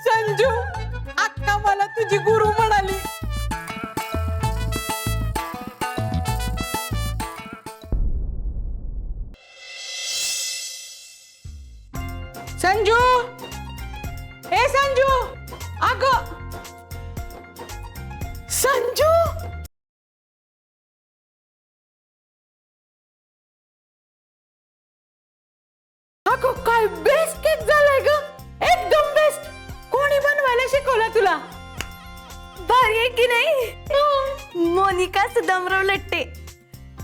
संजू, अक्का मला तुझी गुरु म्हणाली. संजू, हे संजू, अगं संजू, अगं काय बेस्ट केक झालाय ग, एकदम बेस्ट. कोणी बनवायला शिकवलं तुला? भारी आहे की नाही? मोनिका सुदामराव लट्टे,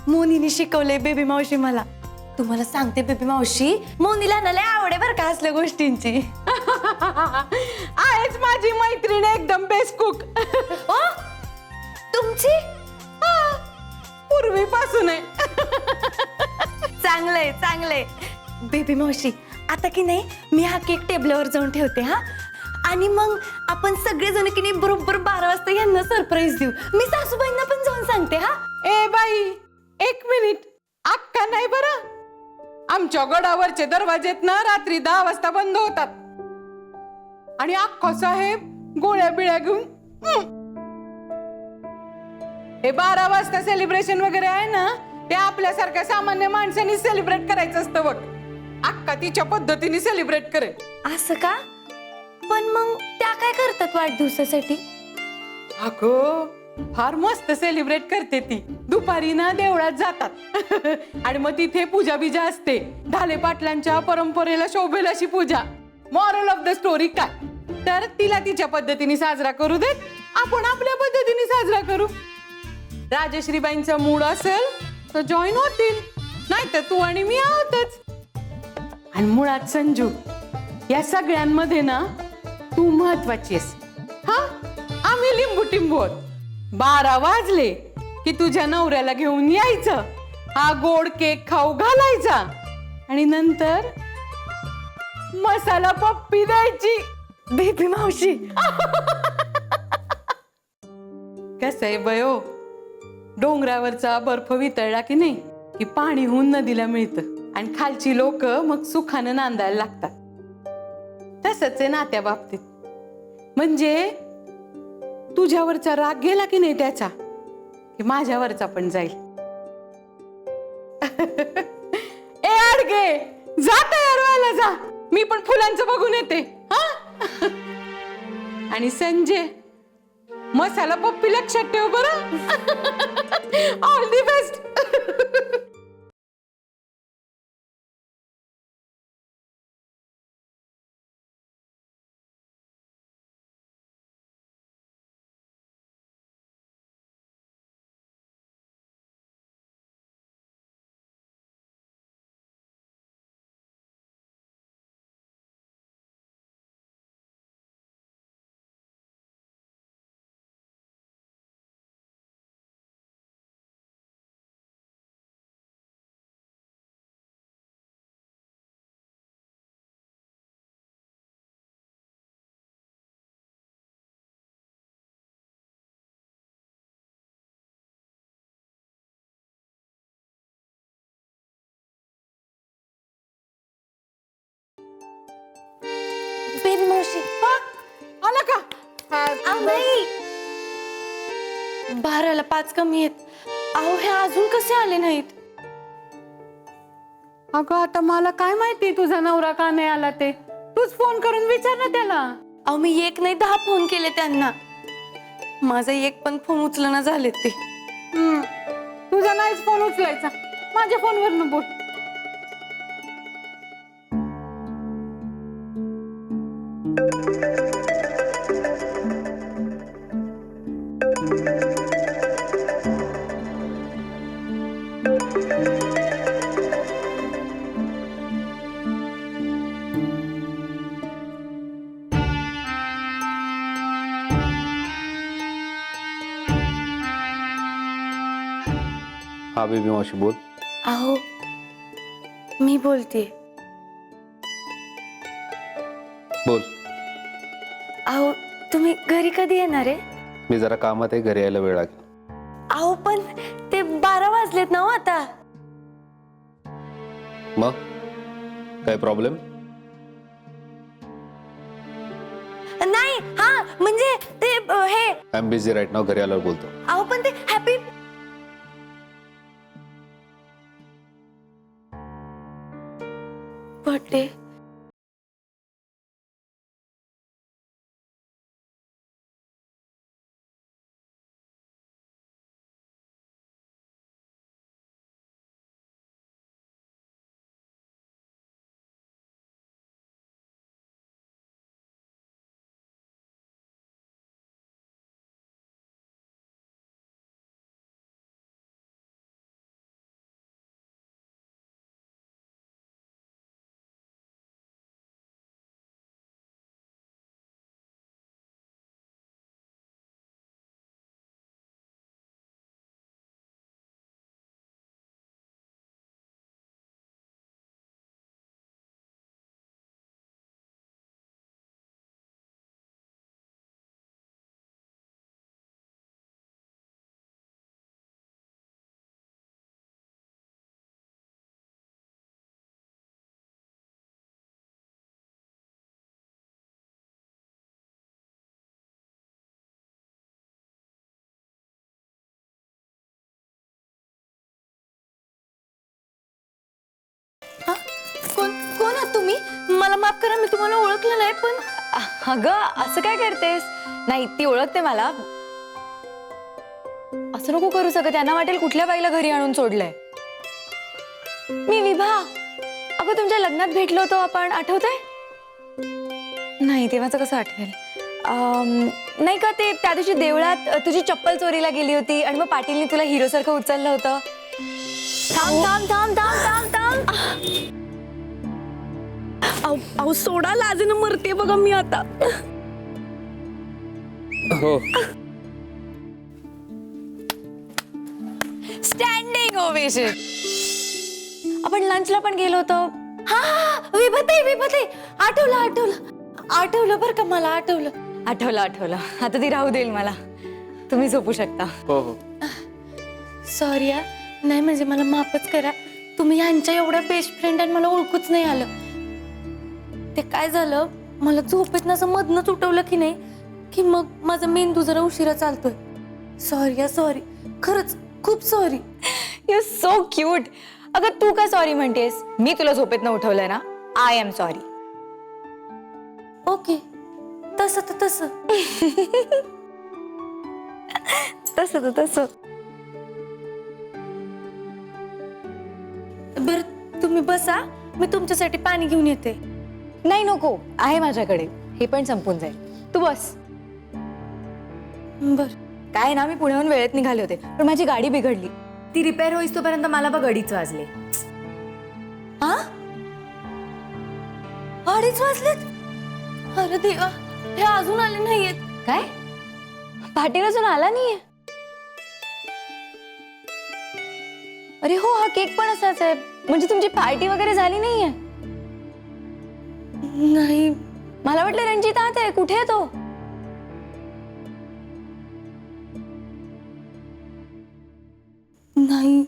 मोनीने शिकवले बेबी मावशी मला. तुम्हाला सांगते बेबी मावशी, मोनीला ना लय आवडे बरं का असल्या गोष्टींची. आहेच माझी मैत्रीण एकदम बेस्ट कुक. ओ तुमची? पूर्वीपासून आहे. चांगलंय चांगलंय. बेबी मावशी, आता की नाही मी हा केक टेबलावर जाऊन ठेवते हा, आणि मग आपण सगळेजण की नाही बरोबर 12 वाजता यांना सरप्राईज देऊ. मी सासूबाईंना पण जाऊन सांगते हा. ए बाई, एक मिनिट, अक्का नाही बरं. आमच्या गडावरचे दरवाजेत ना रात्री 10 वाजता बंद होतात, आणि अक्का साहेब गोळ्या बिळ्या घेऊन हे 12 वाजता सेलिब्रेशन वगैरे आहे ना, ते आपल्यासारख्या सामान्य माणसांनी सेलिब्रेट करायचं असतं बघ. अक्का तिच्या पद्धतीने सेलिब्रेट करेल. असं का? पण मग त्या काय करतात वाढदिवसासाठी? अगं फार मस्त सेलिब्रेट करते ती. दुपारी ना देवळात जातात आणि मग तिथे पूजा बिजा असते. ढाले पाटलांच्या परंपरेला शोभेल अशी पूजा. मॉरल ऑफ द स्टोरी काय, तर तिला तिच्या पद्धतीने साजरा करू देत, आपण आपल्या पद्धतीने साजरा करू. राजश्रीबाईंचा मूड असेल तर जॉईन होतील, नाहीतर तू आणि मी आहोतच. आणि मुळात संजू, या सगळ्यांमध्ये ना तू महत्वाची आहेस. हा, आम्ही लिंबू टिंबू आहोत. 12 वाजले की तुझ्या नवऱ्याला घेऊन यायचं, हा गोड केक खाऊ घालायचा, आणि नंतर मसाला पप्पी द्यायची. बेबी मावशी कसं आहे बयो, डोंगरावरचा बर्फ वितळला की नाही की पाणी होऊन नदीला मिळतं, आणि खालची लोक मग सुखानं नांदायला लागतात. तसंच आहे नात्या बाबतीत. म्हणजे तुझ्यावरचा राग गेला की नाही त्याचा, की माझ्यावरचा पण जाईल. ए अडगे, मी पण फुलांचं बघून येते हा. आणि संजय, मसाला पप्पी लक्षात ठेव बरं. All the best. बेबी मावशी आला का? नाही, 12ला 5 कमी आहेत. अहो हे अजून कसे आले नाहीत? अगं आता मला काय माहिती तुझा नवरा का नाही आला ते. तूच फोन करून विचार ना त्याला. अहो मी 1 नाही 10 फोन केले त्यांना. माझा 1 पण फोन उचलना झालेत ते. तुझा नाहीच फोन उचलायचा, माझ्या फोनवरनं बोल. हा बेबी मावशी बोल. अहो मी बोलते. बोल. अहो तुम्ही घरी कधी येणार आहे? मी जरा कामात आहे, घरी यायला वेळ लागेल. अहो पण ते 12 वाजलेत ना हो आता. मग काय प्रॉब्लेम? नाही, हा म्हणजे ते हे आय एम बिझी राईट नाव, घरी आल्यावर बोलतो. अहो पण ते हॅपी बर्थडे. कोण आहात तुम्ही? मला माफ करा, मी तुम्हाला ओळखलं नाही. पण अगं असं काय करतेस? नाही ती ओळखते मला. असं नको करू सगळं, त्यांना वाटेल कुठल्या बाईला घरी आणून सोडलंय. मी विभा. अगं तुमच्या लग्नात भेटलो होतो आपण, आठवतंय? नाही तेव्हाच कसं आठवेल. नाही का ते त्या दिवशी देवळात तुझी चप्पल चोरीला गेली होती आणि मग पाटीलने तुला हिरो सारखं उचललं होतं. थांब थांब थांब थांब थांब थांब. अहो सोडा, लाजेनं मरते बघा मी आता. हो. Standing ovation. आपण लंचला पण गेलो होतो. हा विभते आठवलं बरं का, मला आठवलं. आठवलं. आता ती राहू देईल मला. तुम्ही झोपू शकता. हो हो. सॉरी हा. नाही म्हणजे मला माफच करा. तुम्ही ह्यांच्या एवढ्या बेस्ट फ्रेंड आणि मला ओळखूच नाही आलं. ते काय झालं, मला झोपेत असं मधनच उठवलं की नाही, की मग माझा मेंदू जरा उशिरा चालतोय. सॉरी खरंच खूप सॉरी. You so cute. अगं तू काय सॉरी म्हणतेस? मी तुला झोपेत न उठवलंय ना. I am sorry. ओके, तसं तर तसं. तसं तर तसं. बरं तुम्ही बसा, मी तुमच्यासाठी पाणी घेऊन येते. नाही नको, आहे माझ्याकडे. हे पण संपून जाईल. तू बस. बर. काय ना, मी पुण्याहून वेळेत निघाले होते, पण माझी गाडी बिघडली. ती रिपेअर होईस तोपर्यंत मला बघ 2:30 वाजले. हा, 2:30 वाजलेत. अरे देवा, हे अजून आले नाहीयेत. काय? पाटील अजून आला नाहीये? अरे हो, हा केक पण असाच आहे. म्हणजे तुमची पार्टी वगैरे झाली नाहीये? नाही. मला वाटलं रणजित आत आहे. कुठे आहे तो? नाही,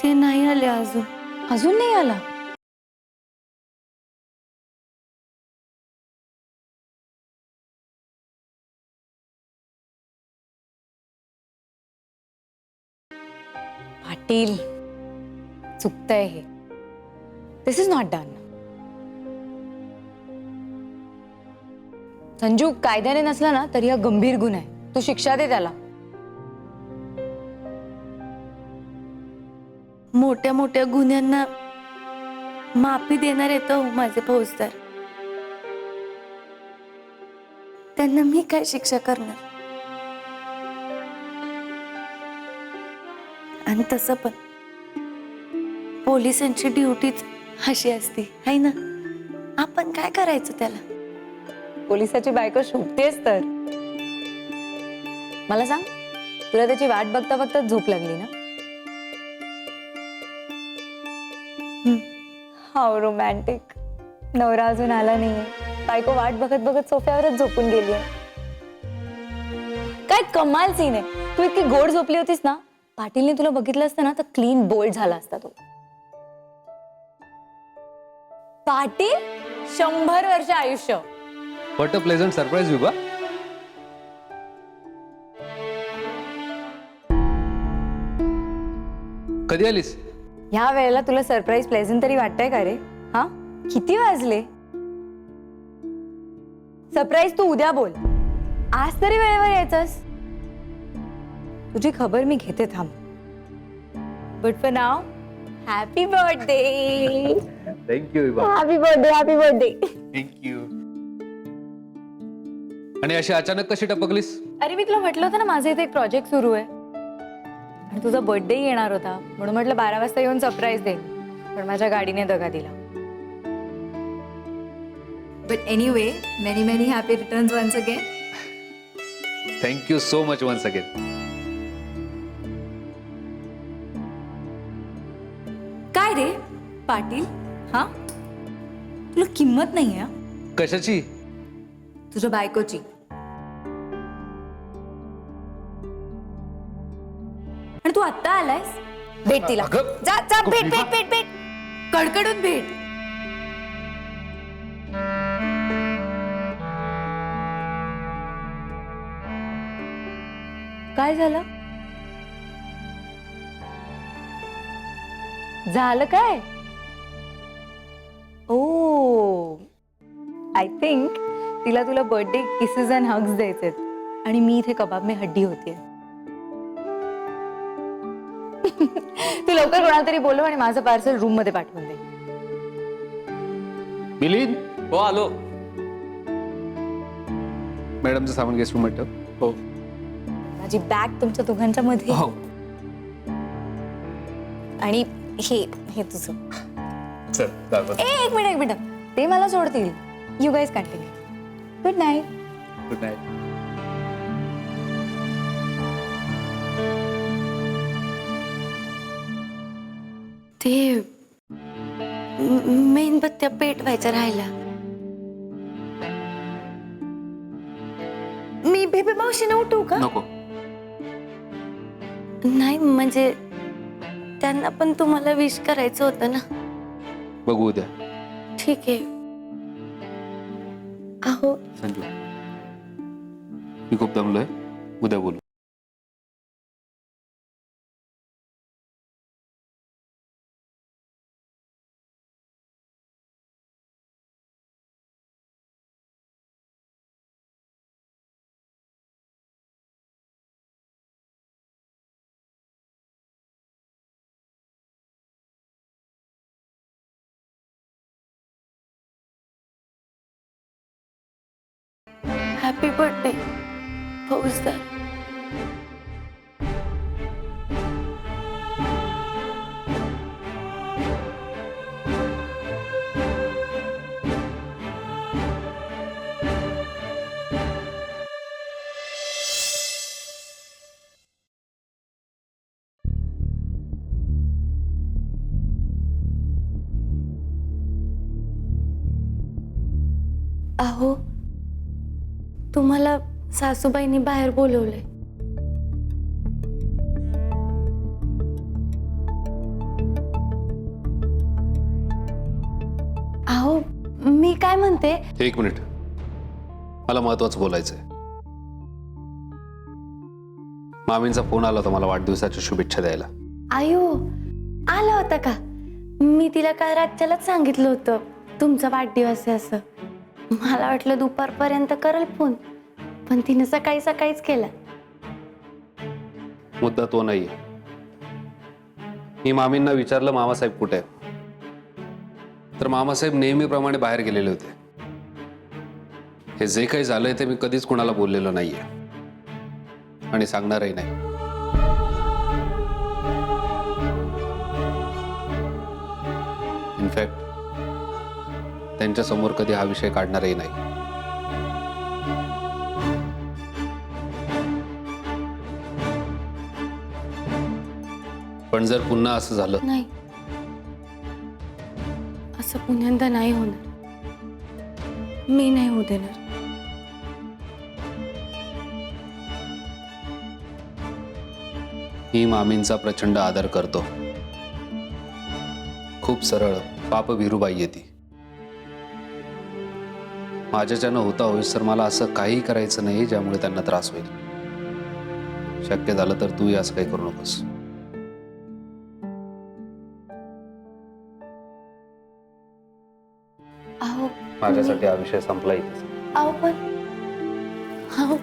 ते नाही आले अजून. अजून नाही आला? पाटील, चुकतंय हे. दिस इज नॉट डन. संजू, कायद्याने नसला ना तरी हा गंभीर गुन्हा आहे. तू शिक्षा दे त्याला. मोठ्या मोठ्या गुन्ह्यांना माफी देणार येतो माझे फौजदार. त्यांना मी काय शिक्षा करणार? आणि तसं पण पोलिसांची ड्युटीच अशी असती, है ना? आपण काय करायचं त्याला? पोलिसाची बायको शोभतेस तर. मला सांग, तुला त्याची वाट बघता बघता झोप लागली ना? How romantic. नवरा अजून आला नाहीये, बायको वाट बघत बघत सोफ्यावरच झोपून गेली आहे. काय कमाल सीन आहे. तू इतकी गोड झोपली होतीस ना, पाटीलने तुला बघितलं असतं ना तर क्लीन बोल्ड झाला असता तो. पाटील 100 वर्ष आयुष्य. व्हॉट अ प्लेझंट सरप्राईज विभा. कधी आलीस? ह्या वेळेला तुला सरप्राईज प्लेझंट तरी वाटतंय का रे? हा, किती वाजले? सरप्राईज तू उद्या बोल. आज तरी वेळेवर यायचंस. तुझी खबर मी घेते, थांब. But for now, happy birthday. Thank you Vibha. Happy birthday, happy birthday. Thank you. आणि अशी अचानक कशी टपकलीस? अरे मी तुला म्हटलं होतं ना, माझं इथे एक प्रोजेक्ट सुरू आहे आणि तुझा बर्थडे येणार होता, म्हणून म्हटलं 12 वाजता येऊन सरप्राईज देईन, पण माझ्या गाडीने दगा दिला. But anyway, many many happy returns once again. Thank you so much once again. काय रे पाटील, हा तुला किंमत नाही आहे? कशाची? तुझ्या बायकोची. आणि तू आत्ता आलायस? भेट तिला. जा जा, भेट भेट भेट भेट, कडकडून भेट. काय झालं? झालं काय? ओ, आय थिंक तिला तुला बर्थडे किसेस अँड हग्स द्यायचे आणि मी इथे कबाब में हड्डी होतीये. तू लवकर कोणाला तरी बोलव आणि माझं पार्सल रूम मध्ये पाठवून दे. मिलिंद. हो आलो. मॅडमचं सामान गेस्ट रूम ठेव. हो माझी बॅग तुमच्या दोघांच्या मध्ये. हो. आणि हे तुझं. चल दाखव. एक मिनिट, ते मला सोडतील. You guys continue. Good night. Good night. ते मेणबत्त्या पेटवायच्या राहिला. मी बेबी मावशीने उठवू का? नको. नाही म्हणजे त्यांना पण तुम्हाला विश करायचं होतं ना. बघू उद्या. ठीक आहे. अहो संजू, मी खूप दमलोय. उद्या बोलू. हॅपी बर्थडे फौजदार. अहो, तुम्हाला सासूबाईंनी बाहेर बोलवले. अहो, मी काय म्हणते, एक मिनिट, मला महत्वाचं बोलायचंय. मामींचा फोन आला होता मला वाढदिवसाच्या शुभेच्छा द्यायला. आयो आला होता का? मी तिला काल रातच्यालाच सांगितलं होतं तुमचा वाढदिवस आहे असं. मला वाटलं दुपारपर्यंत करल फोन, पण तिने सकाळी सकाळीच केला. मुद्दा तो नाहीये. मी मामींना विचारलं मामासाहेब कुठे आहे, तर मामासाहेब नेहमीप्रमाणे बाहेर गेलेले होते. हे जे काही झालंय ते मी कधीच कुणाला बोललेलो नाहीये आणि सांगणारही नाही. इनफॅक्ट त्यांच्या समोर कधी हा विषय काढणारही नाही. पण जर पुन्हा असं झालं, नाही, असं पुण्यांदा नाही होणार. मी नाही होऊ देणार. मी मामींचा प्रचंड आदर करतो. खूप सरळ पापभीरू बाई आहे ती. माझ्याच्यानं होता होईस तर मला असं काही करायचं नाही ज्यामुळे त्यांना त्रास होईल. शक्य झालं तर तूही असं काही करू नकोस. अहो, माझ्यासाठी हा विषय संपला इथेच. अहो पण अहो,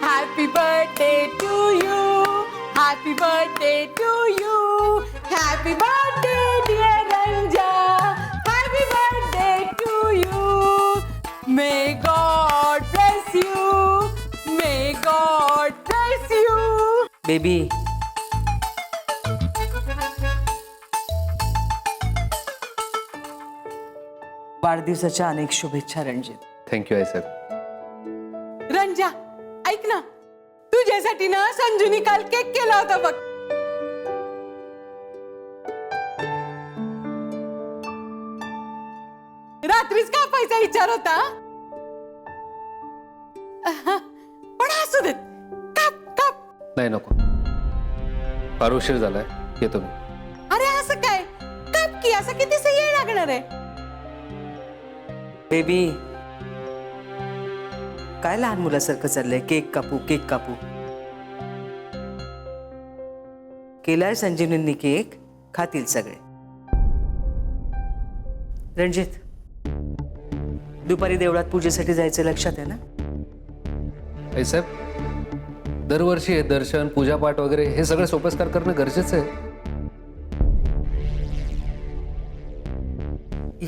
Happy birthday to you. Happy birthday to you. Happy birthday, dear Ranja. Happy birthday to you. May God bless you. May God bless you. Baby, वाढदिवसाच्या अनेक शुभेच्छा रणजित. थँक्यू आई साहेब. रंजा, ऐक ना, तुझ्यासाठी ना संजूनी काल केक केला होता बघ. रात्रीच कापायचा विचार होता, पण असू देत, काप काप. नाही नको, फार उशीर झालाय, येतो मी. अरे असं काय, काप की, असं कितीच येळ लागणार आहे. बेबी, काय लहान मुलासारखं चाललंय? केक कापू केक कापू. केलाय संजीवनींनी केक, खातील सगळे. रणजित, दुपारी देवळात पूजेसाठी जायचं लक्षात आहे ना? आई साहेब, दरवर्षी हे दर्शन पूजापाठ वगैरे हे सगळं सोपस्कार करणं गरजेचं आहे.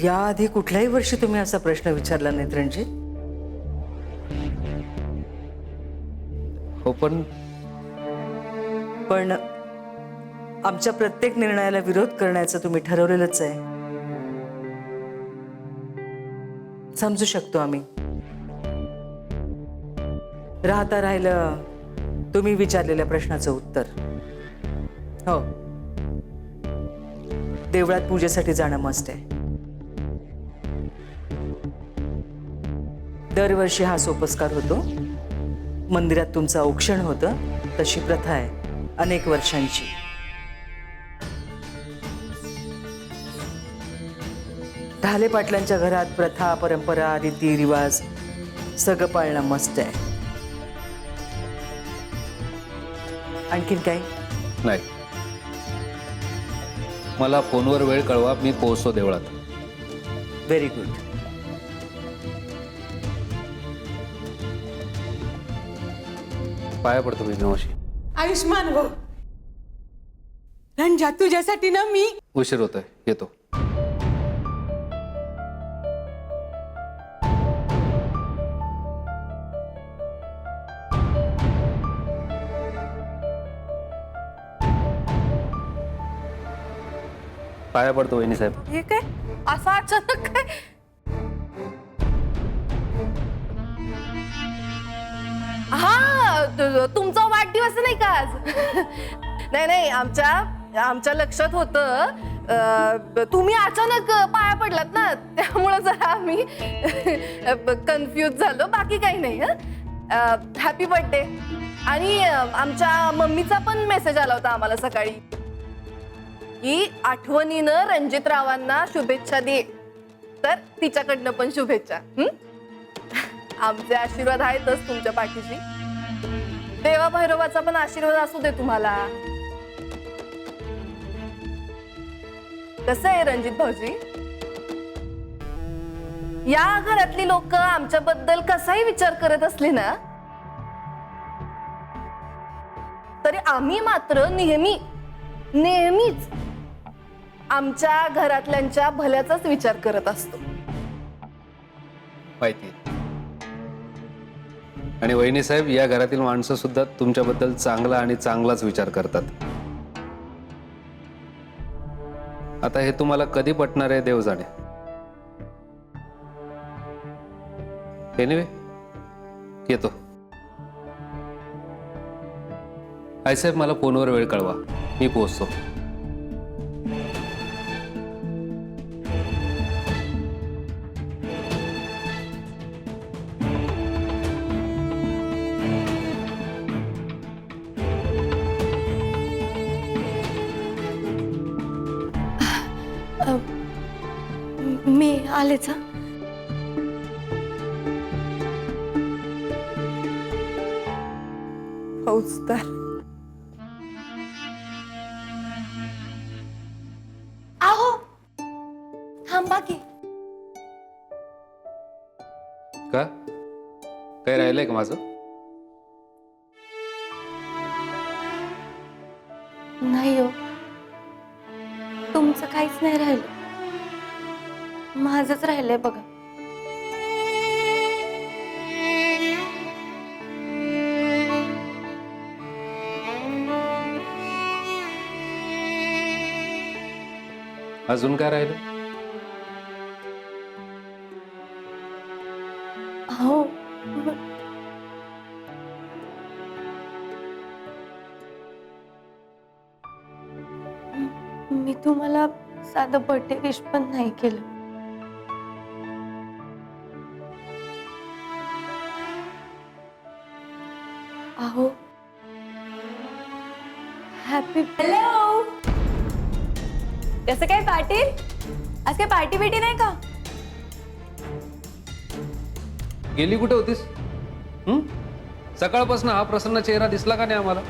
याआधी कुठल्याही वर्षी तुम्ही असा प्रश्न विचारला नाहीत रणजित. हो, पण आमच्या प्रत्येक निर्णयाला विरोध करण्याचं तुम्ही ठरवलेलंच आहे. समजू शकतो आम्ही. राहता राहिलं तुम्ही विचारलेल्या प्रश्नाचं उत्तर. हो, देवळात पूजेसाठी जाणं मस्त आहे. दरवर्षी हा सोपस्कार होतो. मंदिरात तुमचं औक्षण होतं, तशी प्रथा आहे अनेक वर्षांची. ढाले पाटलांच्या घरात प्रथा, परंपरा, रीतिरिवाज सगळं पाळणं मस्त आहे. आणखीन काय? नाही, मला फोनवर वेळ कळवा, मी पोहोचतो देवळात. Very good. पाया पडतो मी मावशी. आयुष्मान हो. रंजा तुझ्यासाठी ना मी उशीर होतोय, येतो. पाया पडतो वहिनी साहेब. हे काय असं अचानक काय? हा तुमचा वाढदिवस नाही का आज? नाही नाही, आमच्या लक्षात होतं तुम्ही अचानक पाया पडलात ना, त्यामुळे जरा आम्ही कन्फ्यूज झालो, बाकी काही नाही. Happy birthday. आणि आमच्या मम्मीचा पण मेसेज आला होता आम्हाला सकाळी की आठवणीनं रणजितरावांना शुभेच्छा दे, तर तिच्याकडनं पण शुभेच्छा. आमचे आशीर्वाद आहेतच तुमच्या पाठीशी. देवा भैरवाचा पण आशीर्वाद असू दे तुम्हाला. कसं आहे रणजित भाऊजी, या घरातली लोक आमच्याबद्दल कसाही विचार करत असले ना, तरी आम्ही मात्र नेहमीच आमच्या घरातल्यांच्या भल्याचाच विचार करत असतो. माहिती. आणि वहिनी साहेब, या घरातील माणसं सुद्धा तुमच्याबद्दल चांगला आणि चांगलाच विचार करतात. आता हे तुम्हाला कधी पटणार आहे देव जाणे. एनिवे, येतो. आई साहेब, मला फोनवर वेळ कळवा, मी पोहोचतो. मी आलेच. फौजदार. आहो थांबा की. का काही राहिलंय का माझं? नाही हो, तुमचं काहीच नाही राहिलं, माझंच राहिलंय बघा. अजून काय राहिलं? हो, मी तुम्हाला साधं बर्थडे विश पण नाही केलं. अहो, हॅपी. हॅलो, कसं काय पाटील, आज काय पार्टी बिटी नाही का? गेली कुठे होतीस? सकाळपासून हा प्रसन्न चेहरा दिसला का नाही आम्हाला?